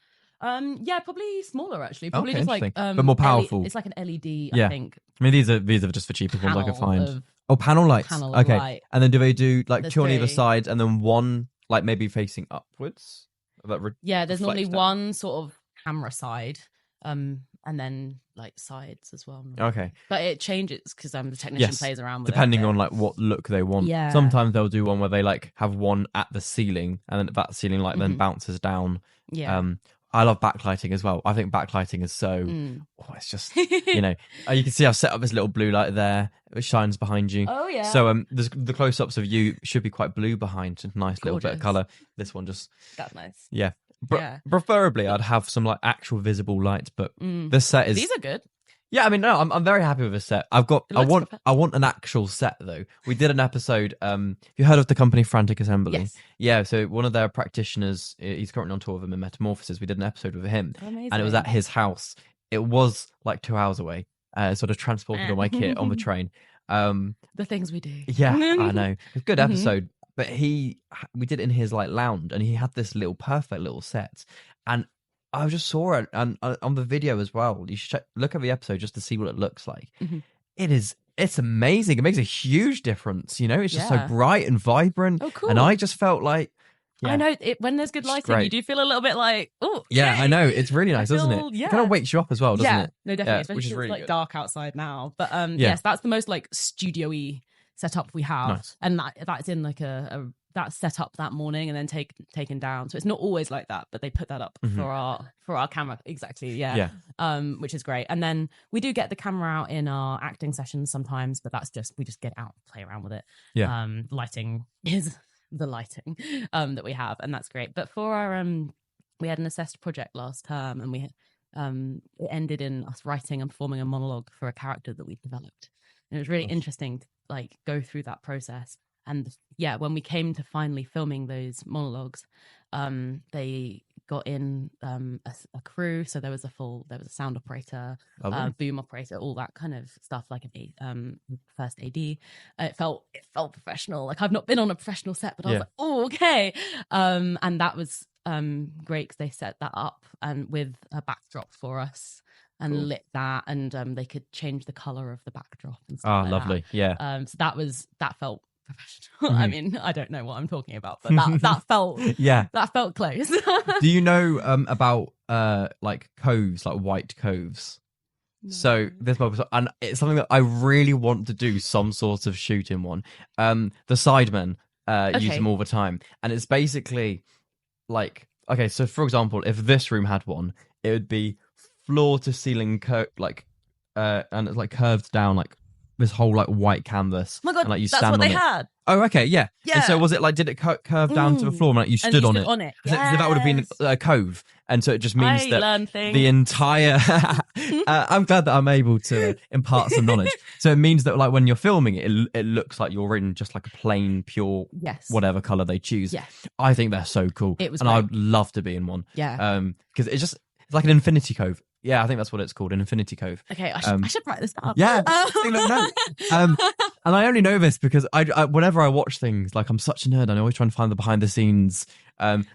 Yeah, probably smaller actually. Probably just like but more powerful. It's like an LED, I think. I mean, these are just the cheapest ones I could find. Panel lights. Okay. Light. And then do they do like two on either side and then one like maybe facing upwards? There's normally one sort of camera side, and then like sides as well. Okay. But it changes because the technician plays around with depending on like what look they want. Yeah. Sometimes they'll do one where they like have one at the ceiling and then that ceiling like then bounces down. Yeah. I love backlighting as well. I think backlighting is so it's just you can see I've set up this little blue light there. It shines behind you. Oh yeah. So the close-ups of you should be quite blue behind, a nice little bit of colour. This one just that's nice. Yeah. Preferably I'd have some like actual visible lights, but this set is these are good. Yeah, I mean, no, I'm very happy with this set. I want an actual set though. We did an episode. Have you heard of the company Frantic Assembly? Yes. Yeah, so one of their practitioners, he's currently on tour with them in Metamorphosis. We did an episode with him, amazing. And it was at his house. It was like 2 hours away. Sort of transported all my kit on the train. The things we do. Yeah, I know. It was a good episode. But we did it in his like lounge, and he had this perfect little set, and I just saw it on the video as well. You should look at the episode just to see what it looks like. It's amazing. It makes a huge difference. It's just so bright and vibrant. Oh, cool. And I just felt like, I know when there's good lighting, you do feel a little bit like, oh, yeah, I know. It's really nice, doesn't it? Yeah. It kind of wakes you up as well, doesn't it? No, definitely. Especially which is really it's like good. Dark outside now. But yes, that's the most like studio-y setup we have. Nice. And that's in like that's set up that morning and then taken down. So it's not always like that, but they put that up for our camera. Exactly. Yeah. Which is great. And then we do get the camera out in our acting sessions sometimes, but that's we just get out, play around with it. Yeah. Lighting is the lighting that we have, and that's great. But for our we had an assessed project last term, and we it ended in us writing and performing a monologue for a character that we developed. And it was really interesting to like go through that process. And when we came to finally filming those monologues, they got in a crew. So there was a sound operator, boom operator, all that kind of stuff, like an first AD. It felt professional. Like I've not been on a professional set, but I was like, oh, okay. And that was great because they set that up and with a backdrop for us. And lit that, and they could change the color of the backdrop and stuff. Oh, lovely! That. Yeah. So that felt professional. I mean, I don't know what I'm talking about, but that felt that felt close. Do you know about like coves, like white coves? So this moment, and it's something that I really want to do some sort of shoot in one. The Sidemen use them all the time, and it's basically like, okay, so for example, if this room had one, it would be floor to ceiling and it's like curved down like this whole like white canvas. Oh my god, and, like, you that's stand what on they it. had. Oh, okay, yeah. Yeah. And so was it like, did it curve down to the floor and like you stood on it? So that would have been a cove. And so it just means I that learn things. the entire... I'm glad that I'm able to impart some knowledge. So it means that like when you're filming it looks like you're in just like a plain, pure, whatever colour they choose. Yeah. I think they're so cool. It was and great. I'd love to be in one. Yeah. Because it's like an infinity cove. Yeah, I think that's what it's called, an infinity cove. Okay, I should write this down. Yeah, and I only know this because I whenever I watch things, like I'm such a nerd, I always try and find the behind the scenes.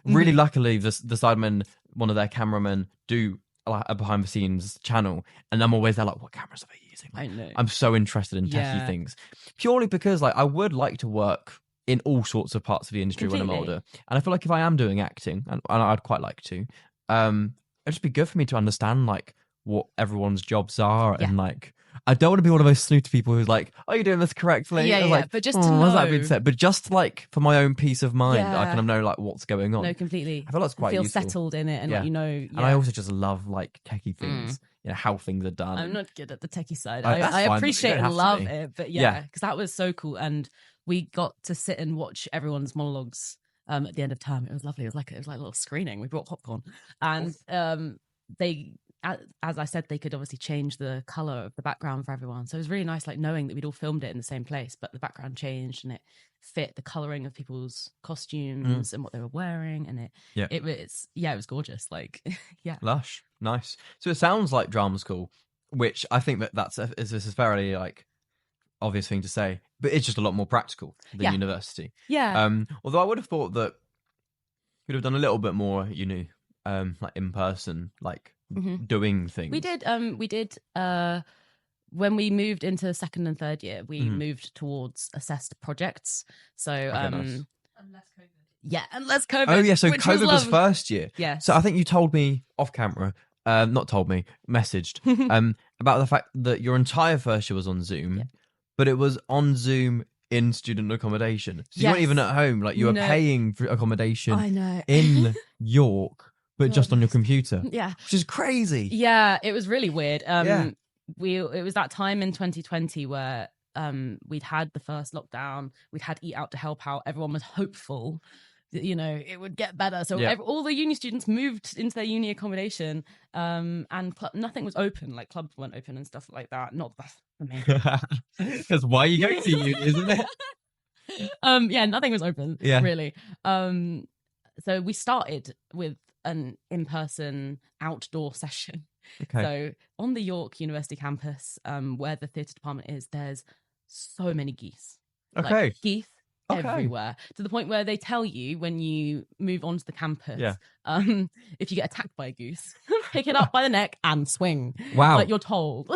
Really, luckily, the Sidemen, one of their cameramen, do like a behind the scenes channel, and I'm always there like, what cameras are they using? Like, I know. I'm so interested in techie things, purely because like I would like to work in all sorts of parts of the industry when I'm older, and I feel like if I am doing acting, and I'd quite like to, it'd just be good for me to understand like what everyone's jobs are and like I don't want to be one of those snooty people who's like, are you doing this correctly? Like, but just to know, that being said, but just like for my own peace of mind, I kind of know like what's going on. No, completely. I feel that's quite feel useful. settled in it and like, you know. And I also just love like techie things, you know, how things are done. I'm not good at the techie side. That's I fine, appreciate and love it, but Yeah. because that was so cool, and we got to sit and watch everyone's monologues at the end of term. It was lovely. It was like a little screening. We brought popcorn, and they, as I said, they could obviously change the color of the background for everyone. So it was really nice, like knowing that we'd all filmed it in the same place, but the background changed and it fit the coloring of people's costumes and what they were wearing, and it was gorgeous. Like, lush, nice. So it sounds like drama school, which I think this is a fairly like obvious thing to say, but it's just a lot more practical than university. Yeah. Although I would have thought that we'd have done a little bit more, you know, like in person, like doing things. We did when we moved into second and third year, we moved towards assessed projects. So nice. Unless COVID. Oh yeah, so COVID was first year. Yeah. So I think you told me off camera, not told me, messaged about the fact that your entire first year was on Zoom, but it was on Zoom in student accommodation. So you weren't even at home, like you were paying for accommodation in York. But just on your computer. Yeah. Which is crazy. Yeah, it was really weird. It was that time in 2020 where we'd had the first lockdown, we'd had Eat Out to help out. Everyone was hopeful that, you know, it would get better. So all the uni students moved into their uni accommodation, and nothing was open, like clubs weren't open and stuff like that. Not that because why you go to uni, isn't it? Nothing was open. Really. So we started with an in-person outdoor session. Okay. So on the York University campus, where the theatre department is, there's so many geese. Okay. Like, geese everywhere, to the point where they tell you when you move onto the campus, if you get attacked by a goose, pick it up by the neck and swing. Wow. Like you're told.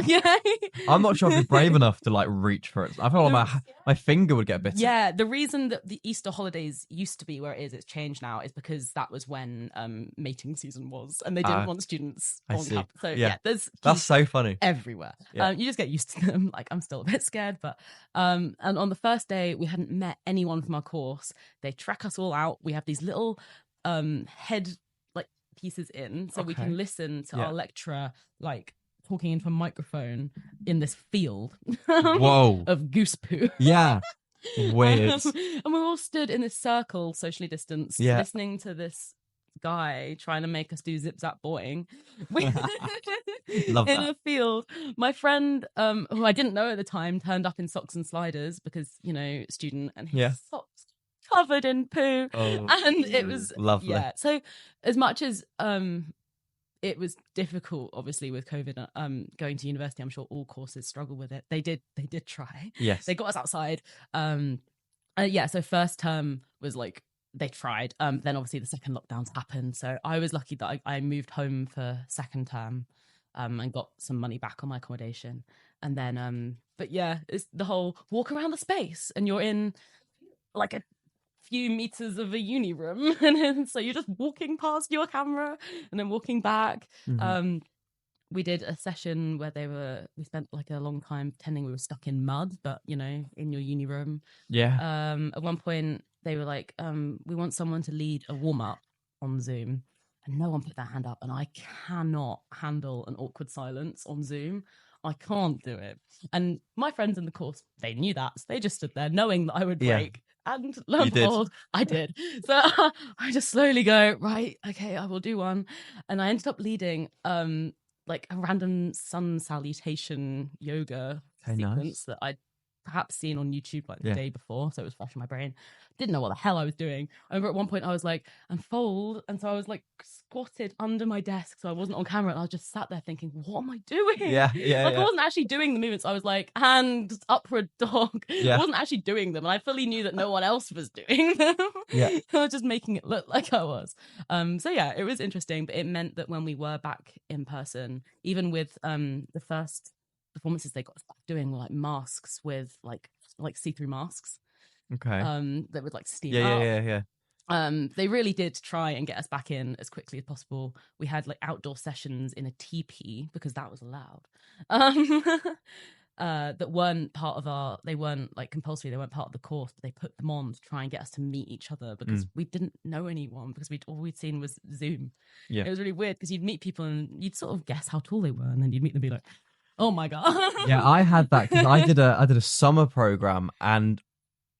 I'm not sure I'd be brave enough to like reach for it. I feel like my finger would get bitten. Yeah, the reason that the Easter holidays used to be where it is, it's changed now, is because that was when mating season was, and they didn't want students on campus. So there's that's so funny everywhere. You just get used to them. Like, I'm still a bit scared, but and on the first day we hadn't met anyone from our course. They track us all out. We have these little head like pieces in, so we can listen to our lecturer like talking into a microphone in this field of goose poo. Yeah. Weird. And we all stood in this circle, socially distanced, listening to this guy trying to make us do zip zap boing Love in that. a field. My friend, who I didn't know at the time, turned up in socks and sliders because, you know, student, and his socks covered in poo. And it was lovely. Yeah. So as much as it was difficult, obviously, with COVID going to university, I'm sure all courses struggle with it. They did try. Yes. They got us outside. So first term was like, they tried. Then obviously the second lockdowns happened. So I was lucky that I moved home for second term and got some money back on my accommodation. And then, but yeah, it's the whole walk around the space and you're in like a few meters of a uni room. And then, so you're just walking past your camera and then walking back. we did a session where we spent like a long time pretending we were stuck in mud, but you know, in your uni room. Yeah. At one point they were like, we want someone to lead a warm-up on Zoom, and no one put their hand up, and I cannot handle an awkward silence on Zoom. I can't do it. And my friends in the course, they knew that, so they just stood there knowing that I would break. And lo and behold, I did. So I just slowly go, right, okay, I will do one. And I ended up leading like a random sun salutation yoga sequence that I'd perhaps seen on YouTube like the day before, so it was fresh in my brain. Didn't know what the hell I was doing. I remember at one point I was like, and fold, and so I was like squatted under my desk so I wasn't on camera, and I was just sat there thinking, what am I doing? I wasn't actually doing the movements. I was like, hand upward dog. I wasn't actually doing them, and I fully knew that no one else was doing them. I was just making it look like I was. So yeah, it was interesting, but it meant that when we were back in person, even with the first performances they got us back doing were like masks with like see-through masks. Okay. That would like steam up. Yeah. They really did try and get us back in as quickly as possible. We had like outdoor sessions in a teepee because that was allowed. That weren't part of they weren't like compulsory, they weren't part of the course, but they put them on to try and get us to meet each other because we didn't know anyone, because all we'd seen was Zoom. It was really weird because you'd meet people and you'd sort of guess how tall they were, and then you'd meet them and be like, oh my god. Yeah, I had that because I did a summer program, and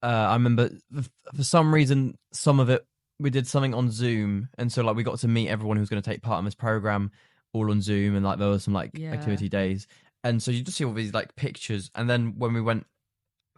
I remember for some reason some of it we did something on Zoom, and so like we got to meet everyone who was going to take part in this program all on Zoom, and like there were some like activity days, and so you just see all these like pictures, and then when we went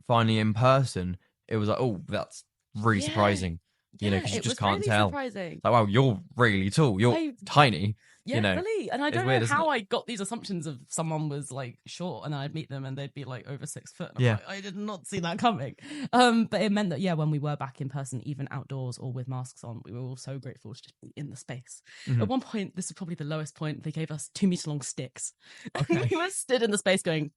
finally in person, it was like, oh, that's really surprising. You know, because you just can't really tell. Surprising. Like, wow, you're really tall. You're tiny. Yeah, you know, really. And I don't know how I got these assumptions of someone was like short, and then I'd meet them and they'd be like over 6 foot. And I'm like, I did not see that coming. But it meant that when we were back in person, even outdoors or with masks on, we were all so grateful to just be in the space. At one point, this is probably the lowest point, they gave us 2 meter long sticks. Okay. We were stood in the space going,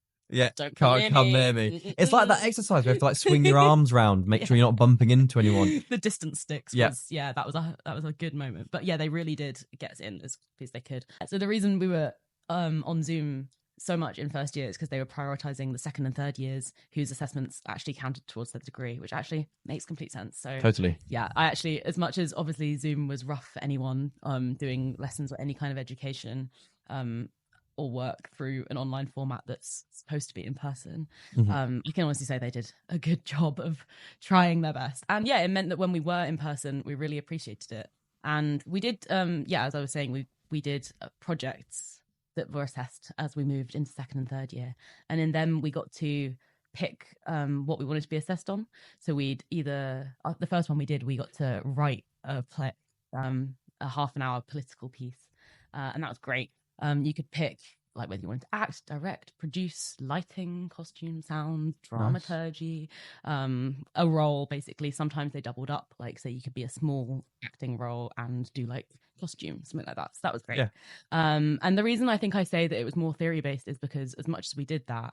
don't come near me. It's like that exercise where you have to like swing your arms round, make sure you're not bumping into anyone. The distance sticks was that was a good moment. But yeah, they really did get us in as quickly as they could. So the reason we were on Zoom so much in first year is because they were prioritizing the second and third years whose assessments actually counted towards their degree, which actually makes complete sense. So totally. Yeah, I actually, as much as obviously Zoom was rough for anyone doing lessons or any kind of education, or work through an online format that's supposed to be in person, you can honestly say they did a good job of trying their best. And yeah, it meant that when we were in person, we really appreciated it. And we did, as I was saying, we did projects that were assessed as we moved into second and third year. And in them, we got to pick what we wanted to be assessed on. So we'd either, the first one we did, we got to write a half an hour political piece. And that was great. You could pick like whether you wanted to act, direct, produce, lighting, costume, sound, dramaturgy, a role basically. Sometimes they doubled up, like say you could be a small acting role and do like costume, something like that. So that was great. And the reason I think I say that it was more theory based is because as much as we did that,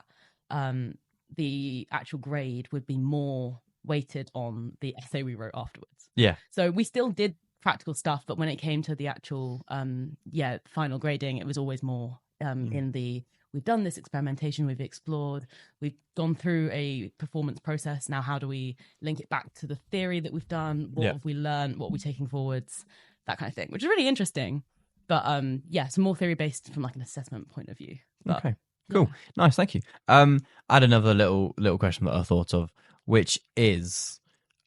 the actual grade would be more weighted on the essay we wrote afterwards. So we still did practical stuff, but when it came to the actual final grading, it was always more in the we've done this experimentation, we've explored, we've gone through a performance process, now how do we link it back to the theory that we've done, what have we learned, what are we taking forwards, that kind of thing, which is really interesting. But so more theory based from like an assessment point of view. But, okay, cool. Nice, thank you. I had another little question that I thought of, which is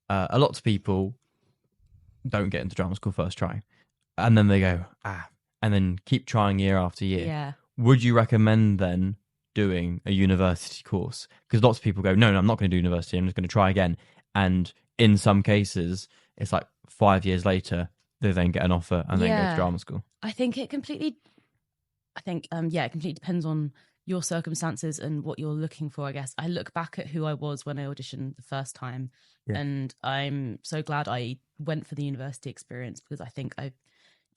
a lot of people don't get into drama school first try, and then they go and then keep trying year after year. Would you recommend then doing a university course? Because lots of people go, no, I'm not going to do university, I'm just going to try again. And in some cases it's like 5 years later they then get an offer and then go to drama school. I think it completely depends on your circumstances and what you're looking for, I guess. I look back at who I was when I auditioned the first time, and I'm so glad I went for the university experience, because I think I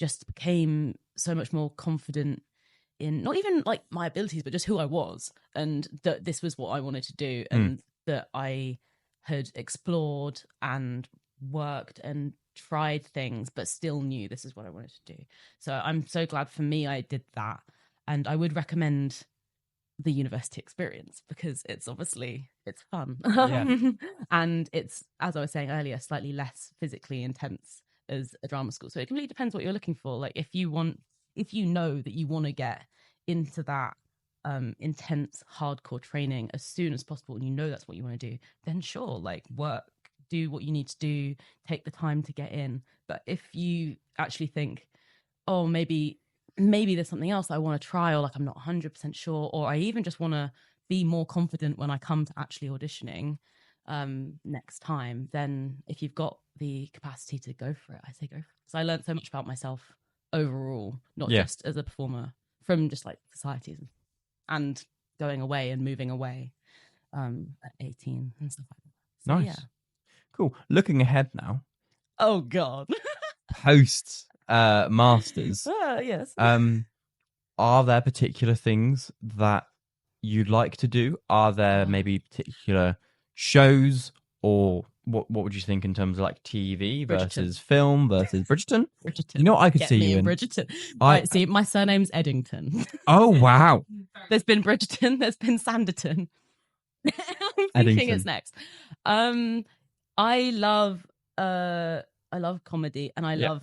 just became so much more confident in not even like my abilities, but just who I was, and that this was what I wanted to do, and that I had explored and worked and tried things, but still knew this is what I wanted to do. So I'm so glad for me I did that. And I would recommend the university experience because it's fun. And it's, as I was saying earlier, slightly less physically intense as a drama school. So it completely depends what you're looking for. Like if you know that you want to get into that intense hardcore training as soon as possible, and you know that's what you want to do, then sure, like do what you need to do, take the time to get in. But if you actually think, oh, maybe there's something else I want to try, or like I'm not 100% sure, or I even just want to be more confident when I come to actually auditioning next time, then if you've got the capacity to go for it, I say go for it. So I learned so much about myself overall, not just as a performer, from just like societies and going away and moving away at 18 and stuff like that. So, nice. Yeah. Cool. Looking ahead now. Oh God. Post masters. Yes. Are there particular things that you'd like to do? Are there maybe particular shows, or what would you think in terms of like TV versus film versus Bridgerton? Bridgerton. You know what I could see you in? Bridgerton. Right, see, my surname's Eddington. Oh, wow. There's been Bridgerton, there's been Sanditon. I'm thinking it's next. I love comedy, and I love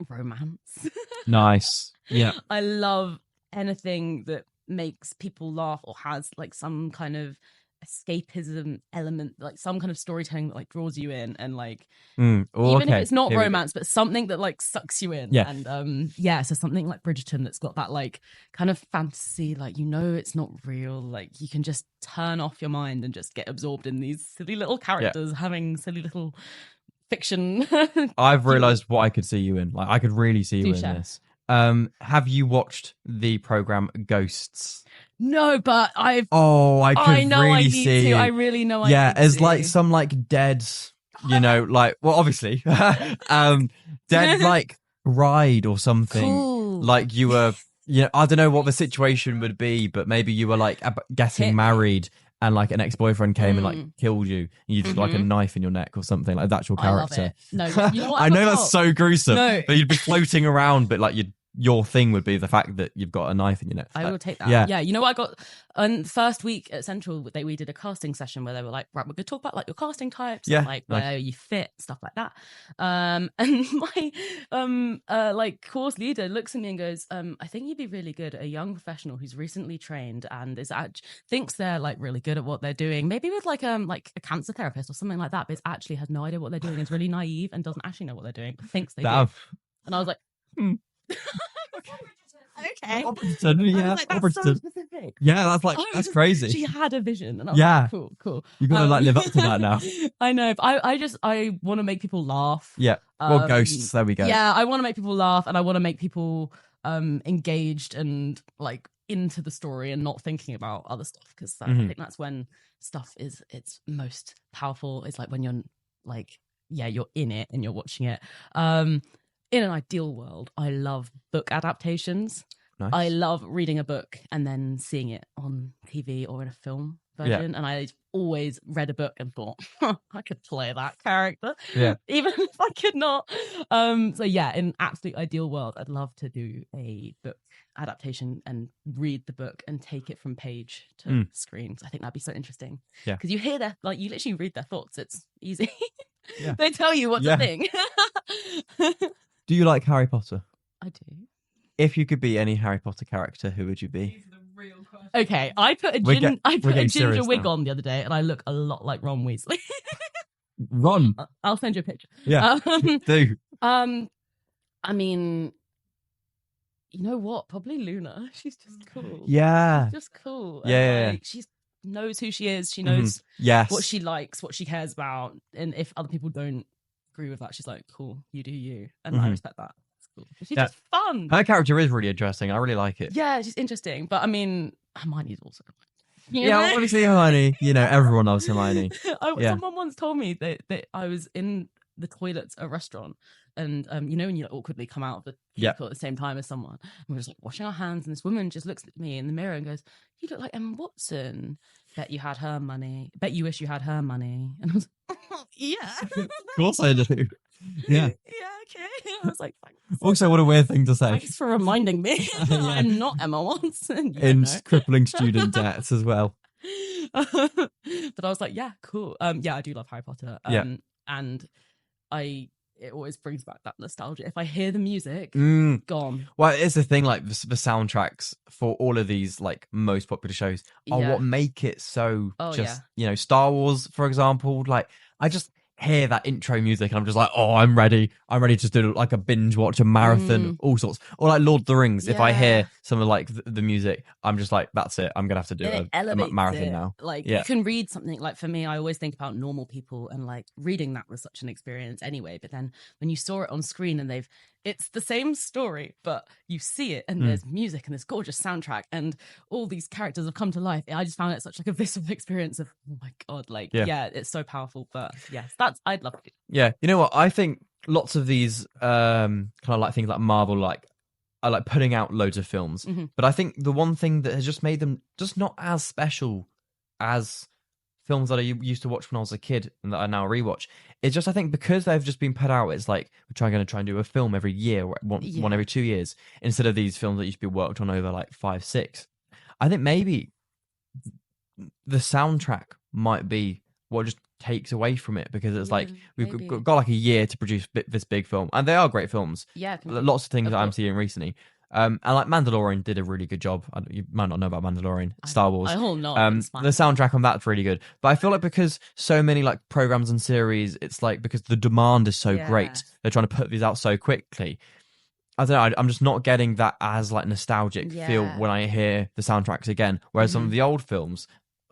romance. Nice. Yeah. I love anything that makes people laugh or has like some kind of escapism element, like some kind of storytelling that like draws you in, and like even if it's not romance, but something that like sucks you in. Yeah. And so something like Bridgerton that's got that like kind of fantasy, like, you know, it's not real, like you can just turn off your mind and just get absorbed in these silly little characters having silly little fiction. I've realized what I could see you in. Like I could really see you in this. Have you watched the program Ghosts? No, but I know really I need see. to. I really know I yeah, need as to. like some like dead, you know, like, well, obviously, dead like ride or something. Cool. Like you were, you know, I don't know what the situation would be, but maybe you were like getting married and like an ex-boyfriend came and like killed you, and you just like a knife in your neck or something, like that's your character. I love it. No, you know what? I know that's so gruesome, but you'd be floating around, but like your thing would be the fact that you've got a knife in your neck. I will take that. Yeah. You know what I got on first week at Central? We did a casting session where they were like, right, we're going to talk about like your casting types, like where you fit, stuff like that. And my like course leader looks at me and goes, I think you'd be really good at a young professional who's recently trained and thinks they're like really good at what they're doing, maybe with like a cancer therapist or something like that, but actually has no idea what they're doing, is really naive and doesn't actually know what they're doing, but thinks they do. And I was like, okay. That's so specific. Yeah, that's crazy. She had a vision, and I was like, cool. You're gonna like live up to that now. I know, but I want to make people laugh. Yeah. Well, Ghosts. There we go. Yeah, I want to make people laugh, and I want to make people engaged and like into the story and not thinking about other stuff, because I think that's when stuff is its most powerful. It's like when you're like, you're in it and you're watching it. In an ideal world, I love book adaptations. Nice. I love reading a book and then seeing it on TV or in a film version. And I always read a book and thought, I could play that character, even if I could not. So yeah, in an absolute ideal world, I'd love to do a book adaptation and read the book and take it from page to screen. So I think that'd be so interesting. Yeah, because you hear like you literally read their thoughts. It's easy. They tell you what to think. Do you like Harry Potter? I do. If you could be any Harry Potter character, who would you be? Okay, I put a ginger wig on the other day, and I look a lot like Ron Weasley. Ron? I'll send you a picture. Yeah, do. I mean, you know what? Probably Luna. She's just cool. Yeah. She's just cool. Yeah. Like, she knows who she is. She knows what she likes, what she cares about. And if other people don't agree with that, she's like, cool, you do you. And I respect that. It's cool. She's just fun. Her character is really interesting. I really like it. Yeah, she's interesting. But I mean, Hermione's also Yeah, obviously Hermione. You know, everyone loves Hermione. Someone once told me that I was in the toilets at a restaurant, and you know when you like, awkwardly come out of the cubicle at the same time as someone, and we're just like washing our hands, and this woman just looks at me in the mirror and goes, "You look like Emma Watson. Bet you had her money. Bet you wish you had her money." And I was like, yeah. Of course I do. Yeah. Yeah, okay. I was like, thanks. Also, what a weird thing to say. Thanks for reminding me that I'm not Emma Watson. In crippling student debts as well. But I was like, yeah, cool. Yeah, I do love Harry Potter. And it always brings back that nostalgia. If I hear the music, gone. Well, it's the thing, like the soundtracks for all of these like most popular shows are what make it so Star Wars, for example, like I just hear that intro music and I'm just like, oh, I'm ready to do like a binge watch, a marathon, all sorts. Or like Lord of the Rings, if I hear some of like the music, I'm just like, that's it, I'm gonna have to do a marathon now. Like you can read something, like for me, I always think about Normal People, and like reading that was such an experience anyway, but then when you saw it on screen and it's the same story, but you see it and there's music and this gorgeous soundtrack and all these characters have come to life. I just found it such like a visceral experience of, oh my God, like, it's so powerful. But yes, I'd love to. Yeah. You know what? I think lots of these kind of like things like Marvel, like, are like putting out loads of films. But I think the one thing that has just made them just not as special as films that I used to watch when I was a kid and that I now rewatch, it's just, I think because they've just been put out, it's like we're going to try and do a film every year, one every 2 years, instead of these films that used to be worked on over like 5, 6. I think maybe the soundtrack might be what just takes away from it, because it's like we've got like a year to produce this big film, and they are great films. Lots of things that I'm seeing recently. And like Mandalorian did a really good job. You might not know about Mandalorian, Star Wars. I don't know. The soundtrack on that's really good. But I feel like because so many like programs and series, it's like because the demand is so great, they're trying to put these out so quickly. I don't know. I'm just not getting that as like nostalgic feel when I hear the soundtracks again. Whereas some of the old films,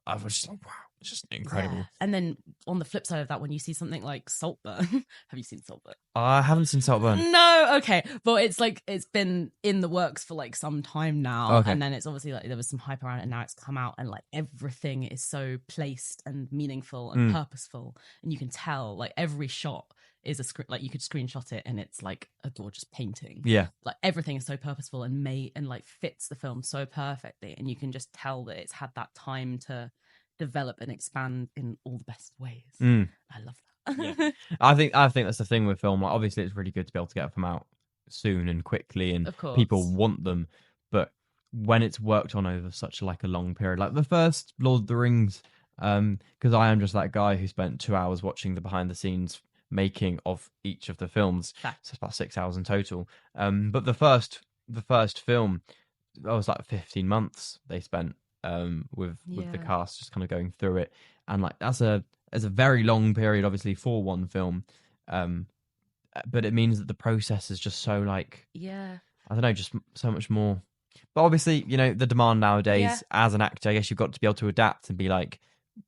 I was just like, wow, it's just incredible. And then on the flip side of that, when you see something like Saltburn, have you seen Saltburn? I haven't seen Saltburn. No, okay. But it's like, it's been in the works for like some time now. And then it's obviously like there was some hype around it and now it's come out and like everything is so placed and meaningful and purposeful. And you can tell like every shot is a script, like you could screenshot it and it's like a gorgeous painting. Like everything is so purposeful and made and like fits the film so perfectly. And you can just tell that it's had that time to develop and expand in all the best ways. I love that. I think that's the thing with film. Like, obviously, it's really good to be able to get them out soon and quickly, and people want them. But when it's worked on over such like a long period, like the first Lord of the Rings, because I am just that guy who spent 2 hours watching the behind the scenes making of each of the films. So it's about 6 hours in total. But the first film, that was like 15 months they spent. With the cast just kind of going through it, and like that's a very long period, obviously, for one film, but it means that the process is just so like I don't know, just so much more. But obviously, you know, the demand nowadays as an actor, I guess you've got to be able to adapt and be like,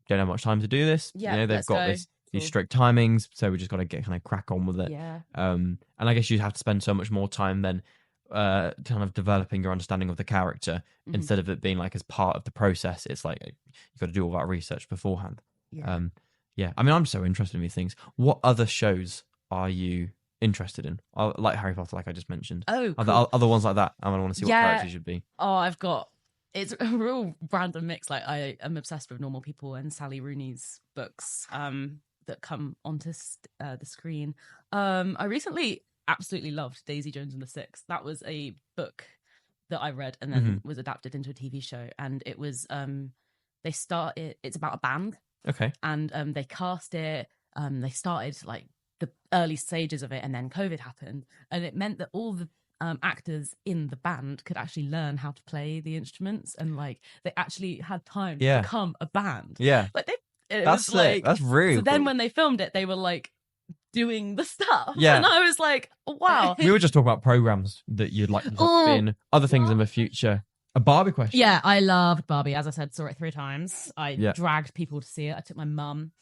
don't have much time to do this. You know, they've got these strict timings, so we just got to get kind of crack on with it. And I guess you have to spend so much more time then kind of developing your understanding of the character instead of it being like as part of the process. It's like you've got to do all that research beforehand. I mean, I'm so interested in these things. What other shows are you interested in? Like Harry Potter, like I just mentioned. Cool. Other ones like that. I want to see what characters should be. It's a real random mix. Like I am obsessed with Normal People and Sally Rooney's books that come onto the screen. I recently absolutely loved Daisy Jones and the Six. That was a book that I read and then was adapted into a TV show, and it was it's about a band, and they cast it, they started like the early stages of it, and then COVID happened, and it meant that all the actors in the band could actually learn how to play the instruments, and like they actually had time to become a band. Like that's really so cool. Then when they filmed it, they were like doing the stuff, and I was like, wow. We were just talking about programs that you'd like to be in, other things in the future. A Barbie question. I loved Barbie. As I said, saw it 3 times. I dragged people to see it. I took my mum,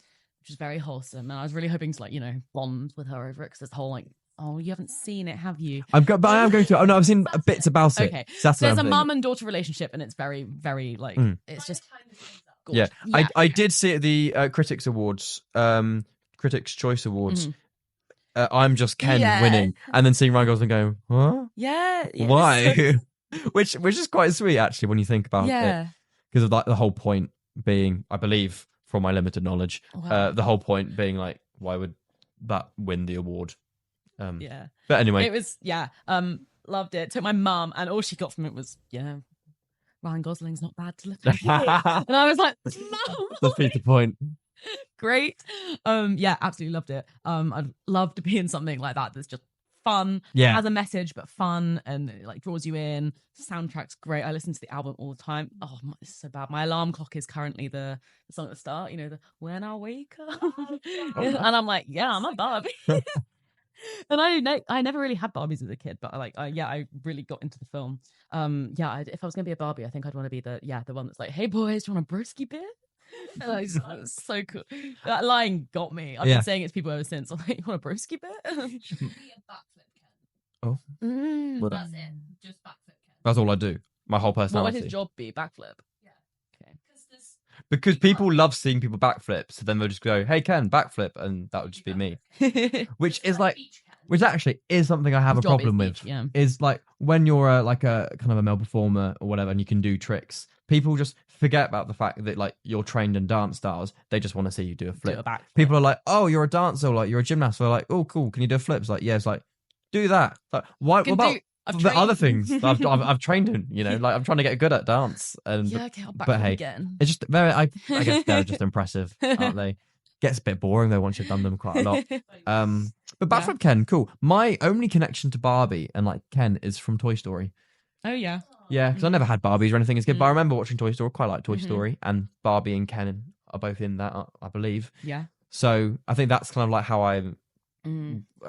which was very wholesome, and I was really hoping to, like, you know, bond with her over it, because this whole like, oh, you haven't seen it, have you? I am going to. Oh no, I've seen bits about it. Okay, so there's a mum and daughter relationship, and it's very, very like it's just gorgeous. I did see it at the Critics Awards. Critics' Choice Awards. I'm Just Ken winning, and then seeing Ryan Gosling going, what? Why? which is quite sweet, actually, when you think about it, because of like the whole point being, I believe, from my limited knowledge, the whole point being like, why would that win the award? Yeah. But anyway, It was, loved it. Took my mum, and all she got from it was, Ryan Gosling's not bad to look at. And I was like, Mum, defeat the point. great. Absolutely loved it. I'd love to be in something like that that's just fun, has a message but fun, and it like draws you in. Soundtrack's great. I listen to the album all the time. Oh, this is so bad. My alarm clock is currently the song at the start, the When I Wake Up. And I'm like, I'm a Barbie. And I never really had Barbies as a kid, but I really got into the film. If I was gonna be a Barbie, I think I'd want to be the one that's like, hey boys, do you want a broski beer? It's so cool. That line got me. I've been saying it to people ever since. I'm like, you want a broski beer? Oh, that's it. Just backflip. That's all I do. My whole personality. What would his job be? Backflip. Yeah. Okay. Because people love seeing people backflip, so then they'll just go, "Hey Ken, backflip," and that would just be me. Which is like, which actually is something I have a problem with. Is like when you're like a kind of a male performer or whatever, and you can do tricks. People just forget about the fact that like you're trained in dance styles. They just want to see you do a flip. People are like, "Oh, you're a dancer," or like you're a gymnast. So they're like, "Oh, cool. Can you do a flip?" It's like, yeah. It's like, do that. Like, why? What about the other things I've trained in? Like I'm trying to get good at dance. And okay, I'll backflip again. It's just very. I guess they're just impressive, aren't they? Gets a bit boring though once you've done them quite a lot. But backflip Ken, cool. My only connection to Barbie and like Ken is from Toy Story. Oh yeah. Yeah, because I never had Barbies or anything as a kid, but I remember watching Toy Story. Quite like Toy Story, and Barbie and Ken are both in that, I believe. Yeah. So I think that's kind of like how I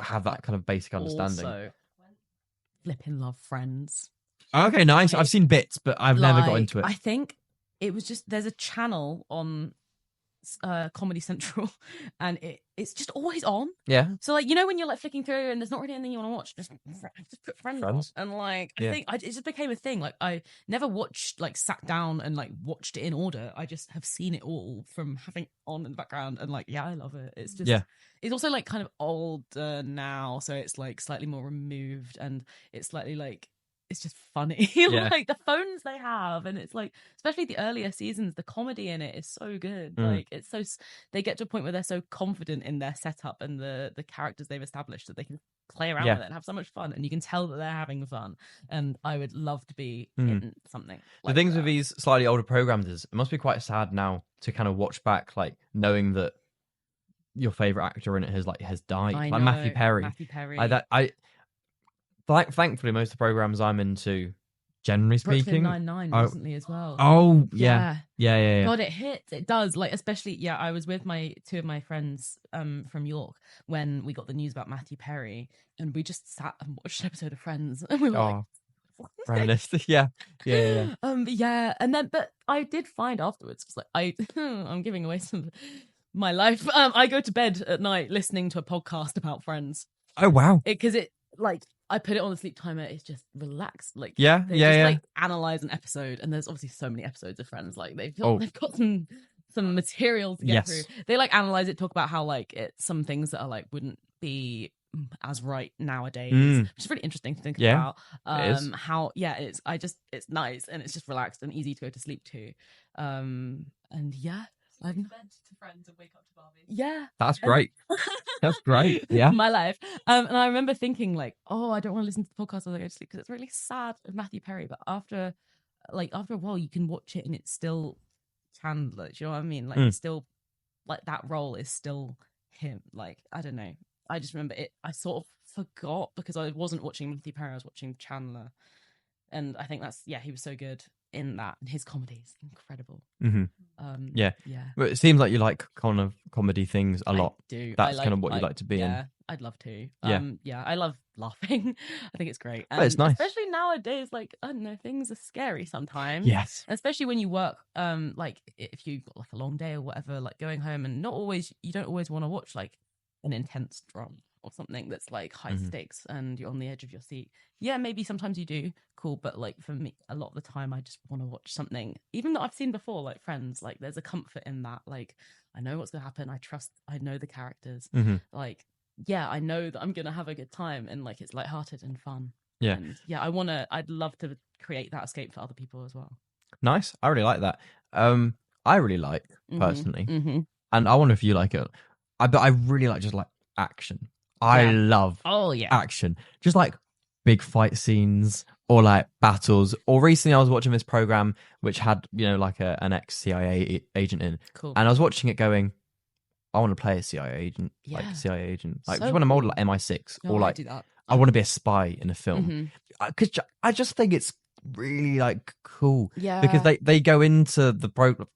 have that kind of basic understanding. Also, flipping love Friends. Okay, nice. I've seen bits, but I've never got into it. I think it was just there's a channel on Comedy Central, and it's just always on. Yeah. So like when you're like flicking through and there's not really anything you want to watch, just put Friends on. And like I think it just became a thing. Like I never watched sat down and like watched it in order. I just have seen it all from having on in the background, and I love it. It's just it's also like kind of older now, so it's like slightly more removed, and it's slightly like it's just funny. Like the phones they have, and it's like, especially the earlier seasons, the comedy in it is so good. Like it's so, they get to a point where they're so confident in their setup and the characters they've established that they can play around with it and have so much fun, and you can tell that they're having fun. And I would love to be in something like the things that. with these slightly older programs is it must be quite sad now to kind of watch back, like knowing that your favorite actor in it has died. I like know, Matthew Perry. Thankfully, most of the programs I'm into, generally speaking, Brooklyn Nine-Nine recently as well. Oh yeah. God, it hits. It does. Like especially, I was with two of my friends from York when we got the news about Matthew Perry, and we just sat and watched an episode of Friends, and we were like, reminiscent. Yeah. And then, but I did find afterwards, it's like I'm giving away some of my life. I go to bed at night listening to a podcast about Friends. Oh wow! Because it like. I put it on the sleep timer. It's just relaxed. Like like analyze an episode, and there's obviously so many episodes of Friends. Like they've got some material to get through. They like analyze it, talk about how like some things that are like wouldn't be as right nowadays, which is really interesting to think about. How it's it's nice, and it's just relaxed and easy to go to sleep to. I've been to Friends and wake up to Barbie. Yeah, that's great. That's great. Yeah, my life. And I remember thinking like, oh, I don't want to listen to the podcast as I go to sleep because it's really sad of Matthew Perry. But after a while, you can watch it and it's still Chandler. Do you know what I mean? Like it's still like that role is still him. Like I don't know. I just remember it. I sort of forgot because I wasn't watching Matthew Perry. I was watching Chandler, and I think that's he was so good in that, and his comedy is incredible. But it seems like you like kind of comedy things a lot. I do. That's kind of what you like to be in. I'd love to. I love laughing. I think it's great. But it's nice, especially nowadays. Like I don't know, things are scary sometimes. Yes, especially when you work. Like if you've got like a long day or whatever, like going home, and you don't always want to watch like an intense drama or something that's like high stakes and you're on the edge of your seat. Maybe sometimes you do, cool, but like for me a lot of the time I just want to watch something even that I've seen before, like Friends. Like there's a comfort in that. Like I know what's gonna happen, I know the characters. Like I know that I'm gonna have a good time, and like it's lighthearted and fun. And I'd love to create that escape for other people as well. Nice. I really like that. I really like personally, and I wonder if you like it. But I really like just like action. I love action. Just like big fight scenes or like battles. Or recently I was watching this program which had, like an ex-CIA agent in. Cool. And I was watching it going, I want to play a CIA agent. Yeah. Like CIA agent. Like So just want to model cool. like MI6 No, or I like do that. I want to be a spy in a film. Because I just think it's really like cool. Yeah. Because they go into the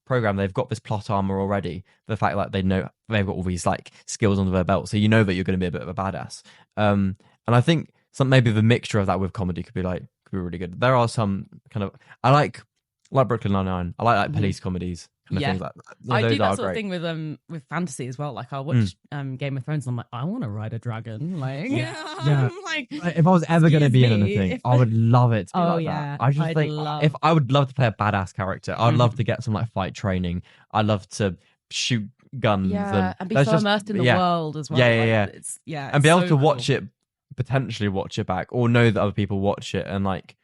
program, they've got this plot armor already. The fact that they know they've got all these like skills under their belt, so you know that you're going to be a bit of a badass. And I think maybe the mixture of that with comedy could be really good. There are some kind of I like Brooklyn Nine-Nine. I like police comedies. Kind of things like that. I do that sort great. of thing with fantasy as well. Like I'll watch Game of Thrones and I'm like, I want to ride a dragon. Like like if I was ever going to be in anything, I would love it to be like yeah. that. I just think if I would love to play a badass character, I'd love to get some like fight training. I'd love to shoot guns and be so immersed in the world as well. It's, and be able to watch it, potentially watch it back, or know that other people watch it and like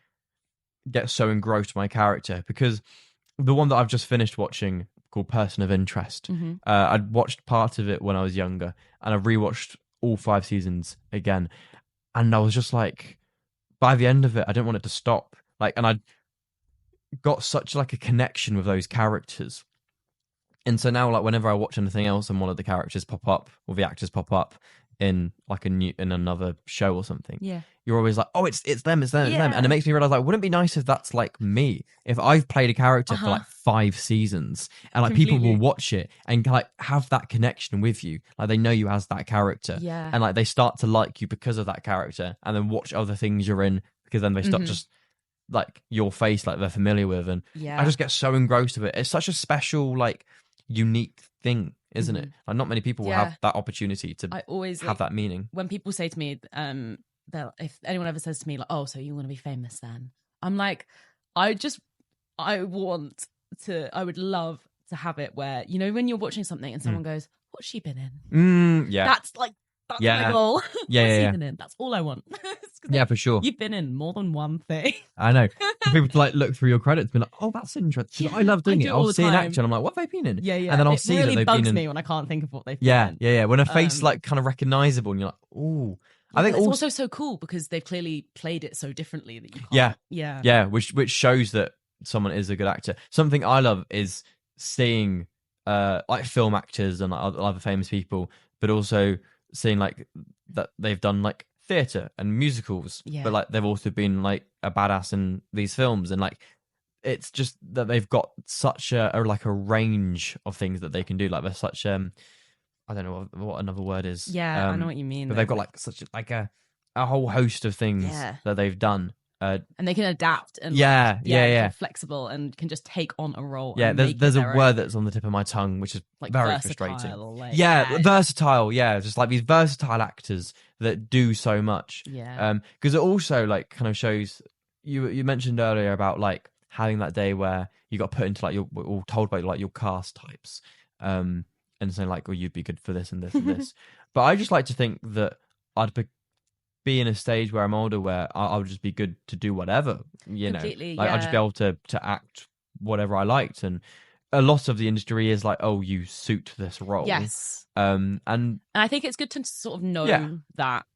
get so engrossed in my character. Because the one that I've just finished watching called Person of Interest, I'd watched part of it when I was younger, and I've rewatched all 5 seasons again, and I was just like, by the end of it, I didn't want it to stop. Like, and I got such like a connection with those characters, and so now like whenever I watch anything else and one of the characters pop up or the actors pop up in like in another show or something, you're always like, oh, it's them, and it makes me realize like, wouldn't it be nice if that's like me, if I've played a character for like 5 seasons and like people will watch it and like have that connection with you, like they know you as that character, and like they start to like you because of that character, and then watch other things you're in because then they start just like your face, like they're familiar with, and I just get so engrossed with it. It's such a special, like unique thing, isn't it? Like not many people will have that opportunity to have that meaning. When people say to me, if anyone ever says to me like, oh, so you want to be famous then? I'm like, I would love to have it where, when you're watching something and someone goes, what's she been in? That's my goal. What's she been in? That's all I want. For sure. You've been in more than one thing. I know. For people to like look through your credits and be like, oh, that's interesting. I love doing it. I'll see an actor and I'm like, what have they been in? And then I'll see that they've been in. It really bugs me when I can't think of what they've been in. When a face like kind of recognizable and you're like, ooh. I think it's also so cool because they've clearly played it so differently that you can't. Which shows that someone is a good actor. Something I love is seeing like film actors and like, other famous people, but also seeing like that they've done like theatre and musicals, but like they've also been like a badass in these films, and like it's just that they've got such a range of things that they can do. Like they're such I don't know what another word is. I know what you mean. But they've got like such like a whole host of things that they've done. And they can adapt and flexible and can just take on a role. There's a word that's on the tip of my tongue, which is like very frustrating. Versatile. Just like these versatile actors that do so much. Because it also like kind of shows. You mentioned earlier about like having that day where you got put into like we're all told about like your cast types. And saying like, oh, you'd be good for this and this and this. But I just like to think that I'd be in a stage where I'm older where I'll just be good to do whatever, Completely, like I'd just be able to act whatever I liked. And a lot of the industry is like, oh, you suit this role. Yes. And I think it's good to sort of know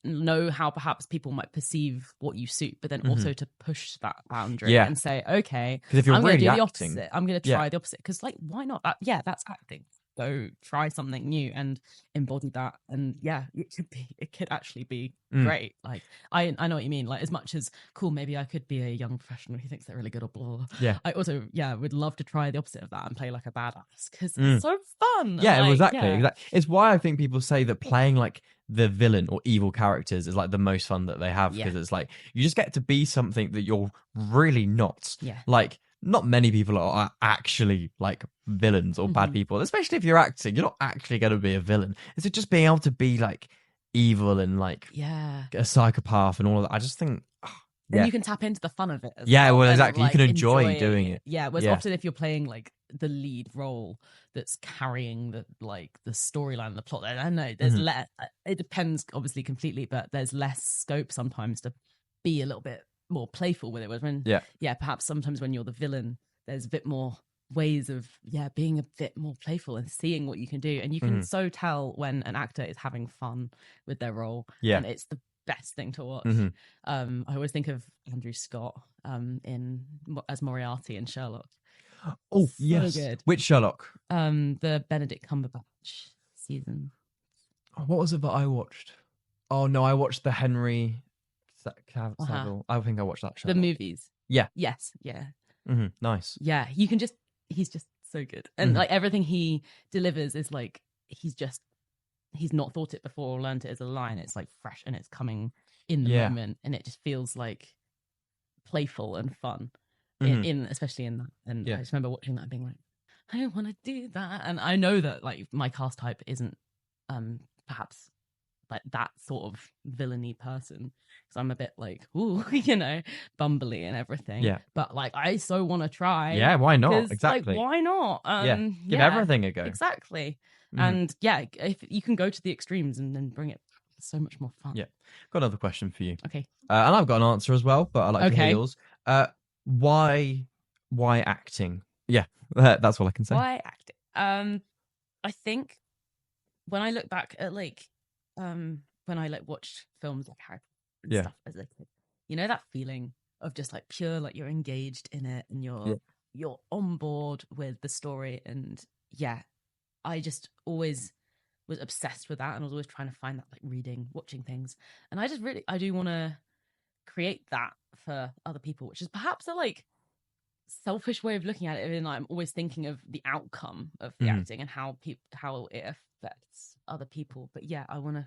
know how perhaps people might perceive what you suit, but then also to push that boundary and say, okay, because if you're I'm really going to do acting, the opposite. I'm going to try the opposite. Because like, why not? That's acting. Go try something new and embody that, and it could actually be great. Like I know what you mean. Like as much as cool, maybe I could be a young professional who thinks they're really good or blah. I also would love to try the opposite of that and play like a badass because it's so fun. Exactly. It's why I think people say that playing like the villain or evil characters is like the most fun that they have, because it's like you just get to be something that you're really not. Like not many people are actually like villains or bad people, especially if you're acting. You're not actually going to be a villain. It's just being able to be like evil and like a psychopath and all of that. I just think and you can tap into the fun of it as well, exactly. Like, you can enjoy doing it. Whereas often if you're playing like the lead role that's carrying the storyline and the plot, I don't know, there's less, it depends obviously completely, but there's less scope sometimes to be a little bit more playful with it. Whereas when perhaps sometimes when you're the villain, there's a bit more ways of being a bit more playful and seeing what you can do. And you can so tell when an actor is having fun with their role, and it's the best thing to watch. I always think of Andrew Scott as Moriarty in Sherlock. Oh, so yes. Good. Which Sherlock? The Benedict Cumberbatch season. Oh, what was it that I watched? Oh no, I watched the Henry Cavill. I think I watched that Sherlock. The movies. Yeah. Yes. Yeah. Nice. Yeah. He's just so good. And like everything he delivers is like, he's not thought it before or learned it as a line. It's like fresh and it's coming in the moment, and it just feels like playful and fun especially in that. And I just remember watching that and being like, I want to do that. And I know that like my cast type isn't perhaps like that sort of villainy person, because I'm a bit like, ooh, bumbly and everything. Yeah. But like, I so want to try. Yeah, why not? Exactly. Like, why not? Give everything a go. Exactly. And if you can go to the extremes and then bring it, it's so much more fun. Yeah. Got another question for you. Okay. And I've got an answer as well, but I'd like to hear yours. Why acting? Yeah, that's all I can say. Why acting? I think when I look back at like when I like watched films like Harry Potter and stuff as a kid, that feeling of just like pure, like you're engaged in it and you're on board with the story. And I just always was obsessed with that, and I was always trying to find that, like reading, watching things. And I do want to create that for other people, which is perhaps a like selfish way of looking at it. And I'm always thinking of the outcome of the acting and how it affects other people. But I want to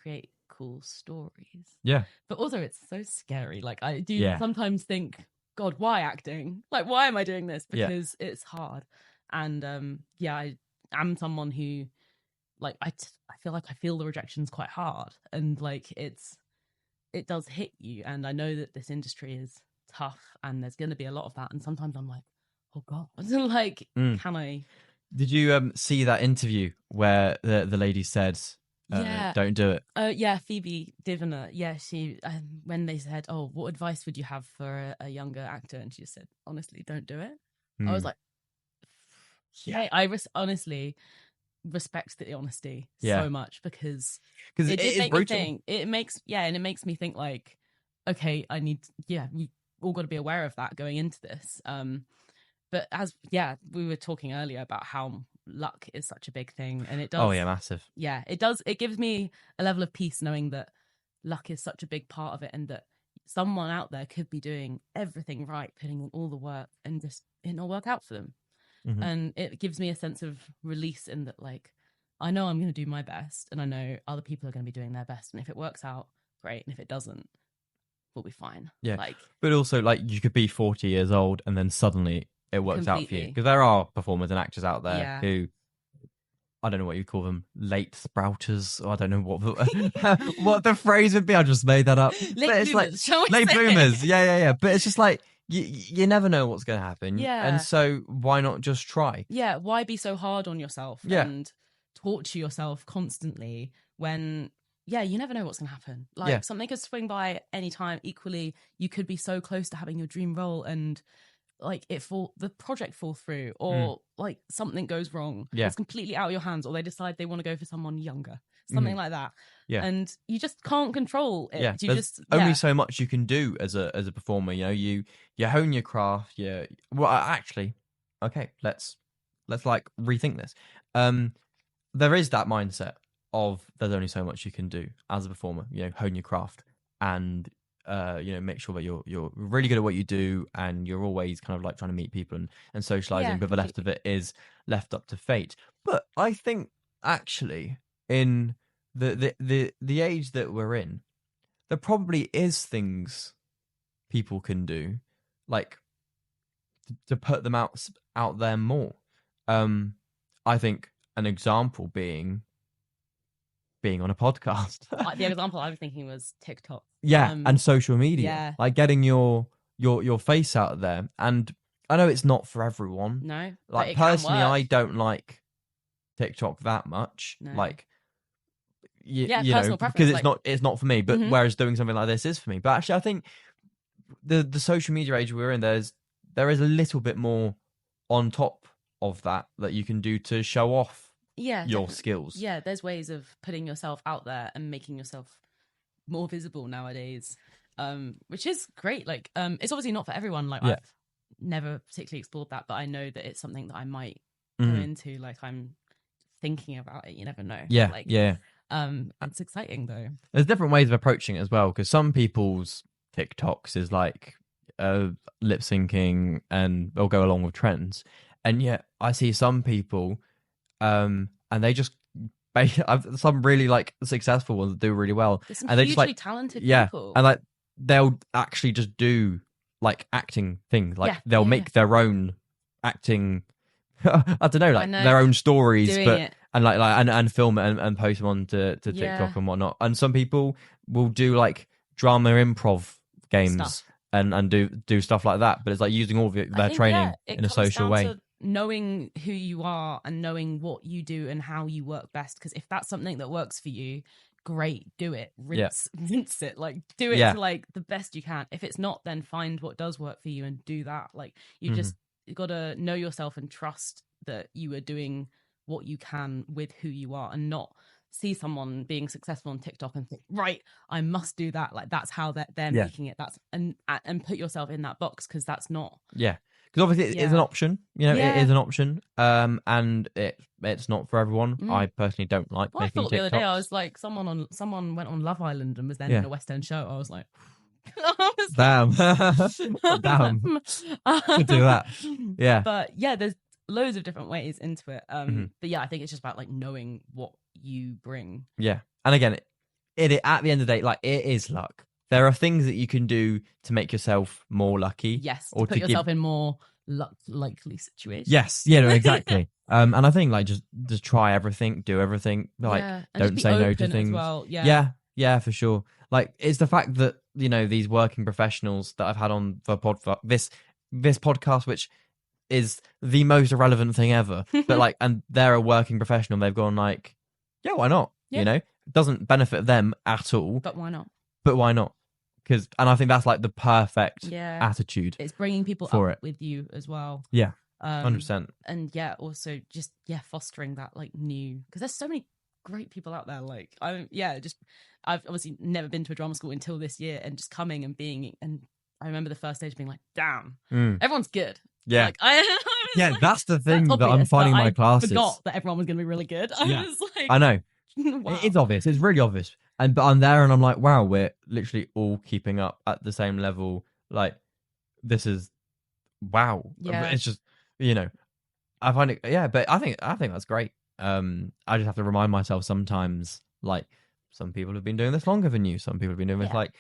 create cool stories. Yeah. But also it's so scary. Like I do sometimes think, God, why acting? Like, why am I doing this? Because it's hard. And I am someone who like, I feel like I feel the rejections quite hard, and like it does hit you. And I know that this industry is tough and there's going to be a lot of that. And sometimes I'm like, oh God, like, can I? Did you see that interview where the lady said, don't do it? Phoebe Diviner. Yeah, she when they said, oh, what advice would you have for a younger actor? And she just said, honestly, don't do it. I was like, I honestly respect the honesty so much, because it did make me think. It makes me think like, okay, I need we all got to be aware of that going into this. But as we were talking earlier about how luck is such a big thing, and it does. Oh yeah, massive. Yeah, it does. It gives me a level of peace knowing that luck is such a big part of it, and that someone out there could be doing everything right, putting in all the work, and just it not work out for them. And it gives me a sense of release in that, like, I know I'm going to do my best, and I know other people are going to be doing their best, and if it works out, great, and if it doesn't, we'll be fine. Yeah, like, but also like you could be 40 years old and then suddenly it works out for you, because there are performers and actors out there who, I don't know what you call them, late sprouters, or I don't know what the phrase would be. I just made that up. Late bloomers, like late bloomers. Yeah. But it's just like you never know what's going to happen. Yeah, and so why not just try? Yeah, why be so hard on yourself and torture yourself constantly when you never know what's going to happen. Like something could swing by any time. Equally, you could be so close to having your dream role and like the project fall through, or like something goes wrong. It's completely out of your hands, or they decide they want to go for someone younger, something like that. Yeah, and you just can't control it. There's only so much you can do as a performer. You hone your craft. Yeah. Well, actually, okay, let's like rethink this. There is that mindset of there's only so much you can do as a performer. Hone your craft and make sure that you're really good at what you do, and you're always kind of like trying to meet people and socializing, but the rest of it is left up to fate. But I think actually in the age that we're in, there probably is things people can do, like to put them out there more. I think an example being on a podcast. The example I was thinking was TikTok. And social media. Like getting your face out there. And I know it's not for everyone. No. Like personally, I don't like TikTok that much. No. Like you know, because it's not for me. But whereas doing something like this is for me. But actually, I think the social media age we're in, there is a little bit more on top of that you can do to show off Yeah, your definitely. skills. Yeah, there's ways of putting yourself out there and making yourself more visible nowadays, which is great. Like, it's obviously not for everyone. Like, I've never particularly explored that, but I know that it's something that I might go into. Like, I'm thinking about it. You never know. Yeah, like, yeah. It's exciting though. There's different ways of approaching it as well, because some people's TikToks is like lip syncing and they'll go along with trends, and yet I see some people and they just some really like successful ones that do really well. There's some and they hugely just like talented yeah people. and like they'll actually just do like acting things, like they'll make their own acting I don't know, like their own stories, doing but it. and like and film it and post them on to TikTok and whatnot. And some people will do like drama improv games and do stuff like that, but it's like using all of their training in a social way. Knowing who you are and knowing what you do and how you work best, because if that's something that works for you, great, do it. Rinse it, like do it to like the best you can. If it's not, then find what does work for you and do that. Like you just gotta know yourself and trust that you are doing what you can with who you are, and not see someone being successful on TikTok and think, right, I must do that. Like that's how they're making it. That's and put yourself in that box, because that's not. Yeah. Because obviously it is an option, you know, it is an option, and it's not for everyone. I personally don't like making I thought TikToks. the other day I was like, someone went on Love Island and was then in a West End show. I was like, damn, damn, could do that. Yeah, but yeah, there's loads of different ways into it. But yeah, I think it's just about like knowing what you bring. Yeah, and again, it at the end of the day, like it is luck. There are things that you can do to make yourself more lucky. Yes, or to put yourself in more likely situations. Yes, yeah, no, exactly. And I think like just try everything, do everything. Like don't say no to things. Well. Yeah, for sure. Like it's the fact that you know these working professionals that I've had on the this podcast, which is the most irrelevant thing ever. But like, and they're a working professional. They've gone like, yeah, why not? Yeah. You know, it doesn't benefit them at all. But why not? But why not? And I think that's like the perfect attitude. It's bringing people up with you as well. Yeah, 100%. And also just fostering that like new, because there's so many great people out there. Like I've obviously never been to a drama school until this year, and just coming and being, and I remember the first stage being like, damn, everyone's good. Yeah, like, that's the thing that I'm finding in my classes. I forgot that everyone was going to be really good. I was like, I know. Wow. It's obvious. It's really obvious. But I'm there and I'm like, wow, we're literally all keeping up at the same level. Like, this is wow. Yeah. It's just, you know, I find it. Yeah, but I think that's great. I just have to remind myself sometimes, like, some people have been doing this longer than you. Some people have been doing this like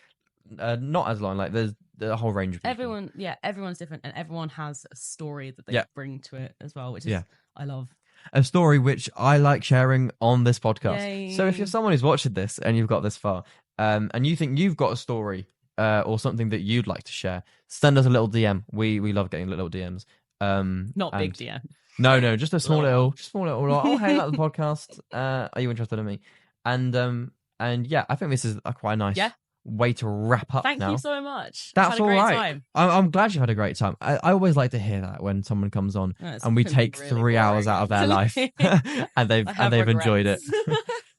not as long. Like, there's a whole range of people. Everyone's different, and everyone has a story that they bring to it as well, which is I love. A story which I like sharing on this podcast. Yay. So if you're someone who's watched this and you've got this far, and you think you've got a story or something that you'd like to share, send us a little DM. We love getting little DMs. Not big DM. No, just a small little. Oh, hey, like the podcast. Are you interested in me? And yeah, I think this is quite a nice way to wrap up. Thank you so much. That's all right. I'm glad you had a great time. I always like to hear that when someone comes on and we take really 3 hours out of their life and they've enjoyed it.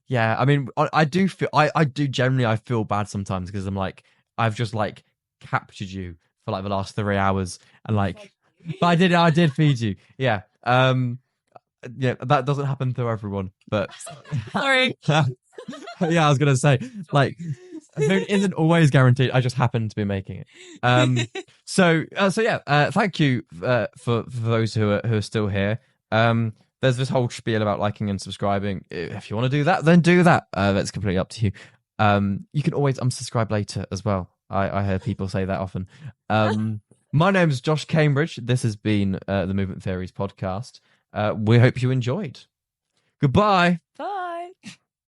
Yeah, I mean, I do feel I do generally I feel bad sometimes because I'm like I've just like captured you for like the last 3 hours and like, but I did feed you. Yeah. Yeah, that doesn't happen to everyone, but sorry. Yeah, I was gonna say like. Food isn't always guaranteed. I just happen to be making it. So yeah. Thank you for those who are still here. There's this whole spiel about liking and subscribing. If you want to do that, then do that. That's completely up to you. You can always unsubscribe later as well. I hear people say that often. My name is Josh Cambridge. This has been the Movement Theories podcast. We hope you enjoyed. Goodbye. Bye.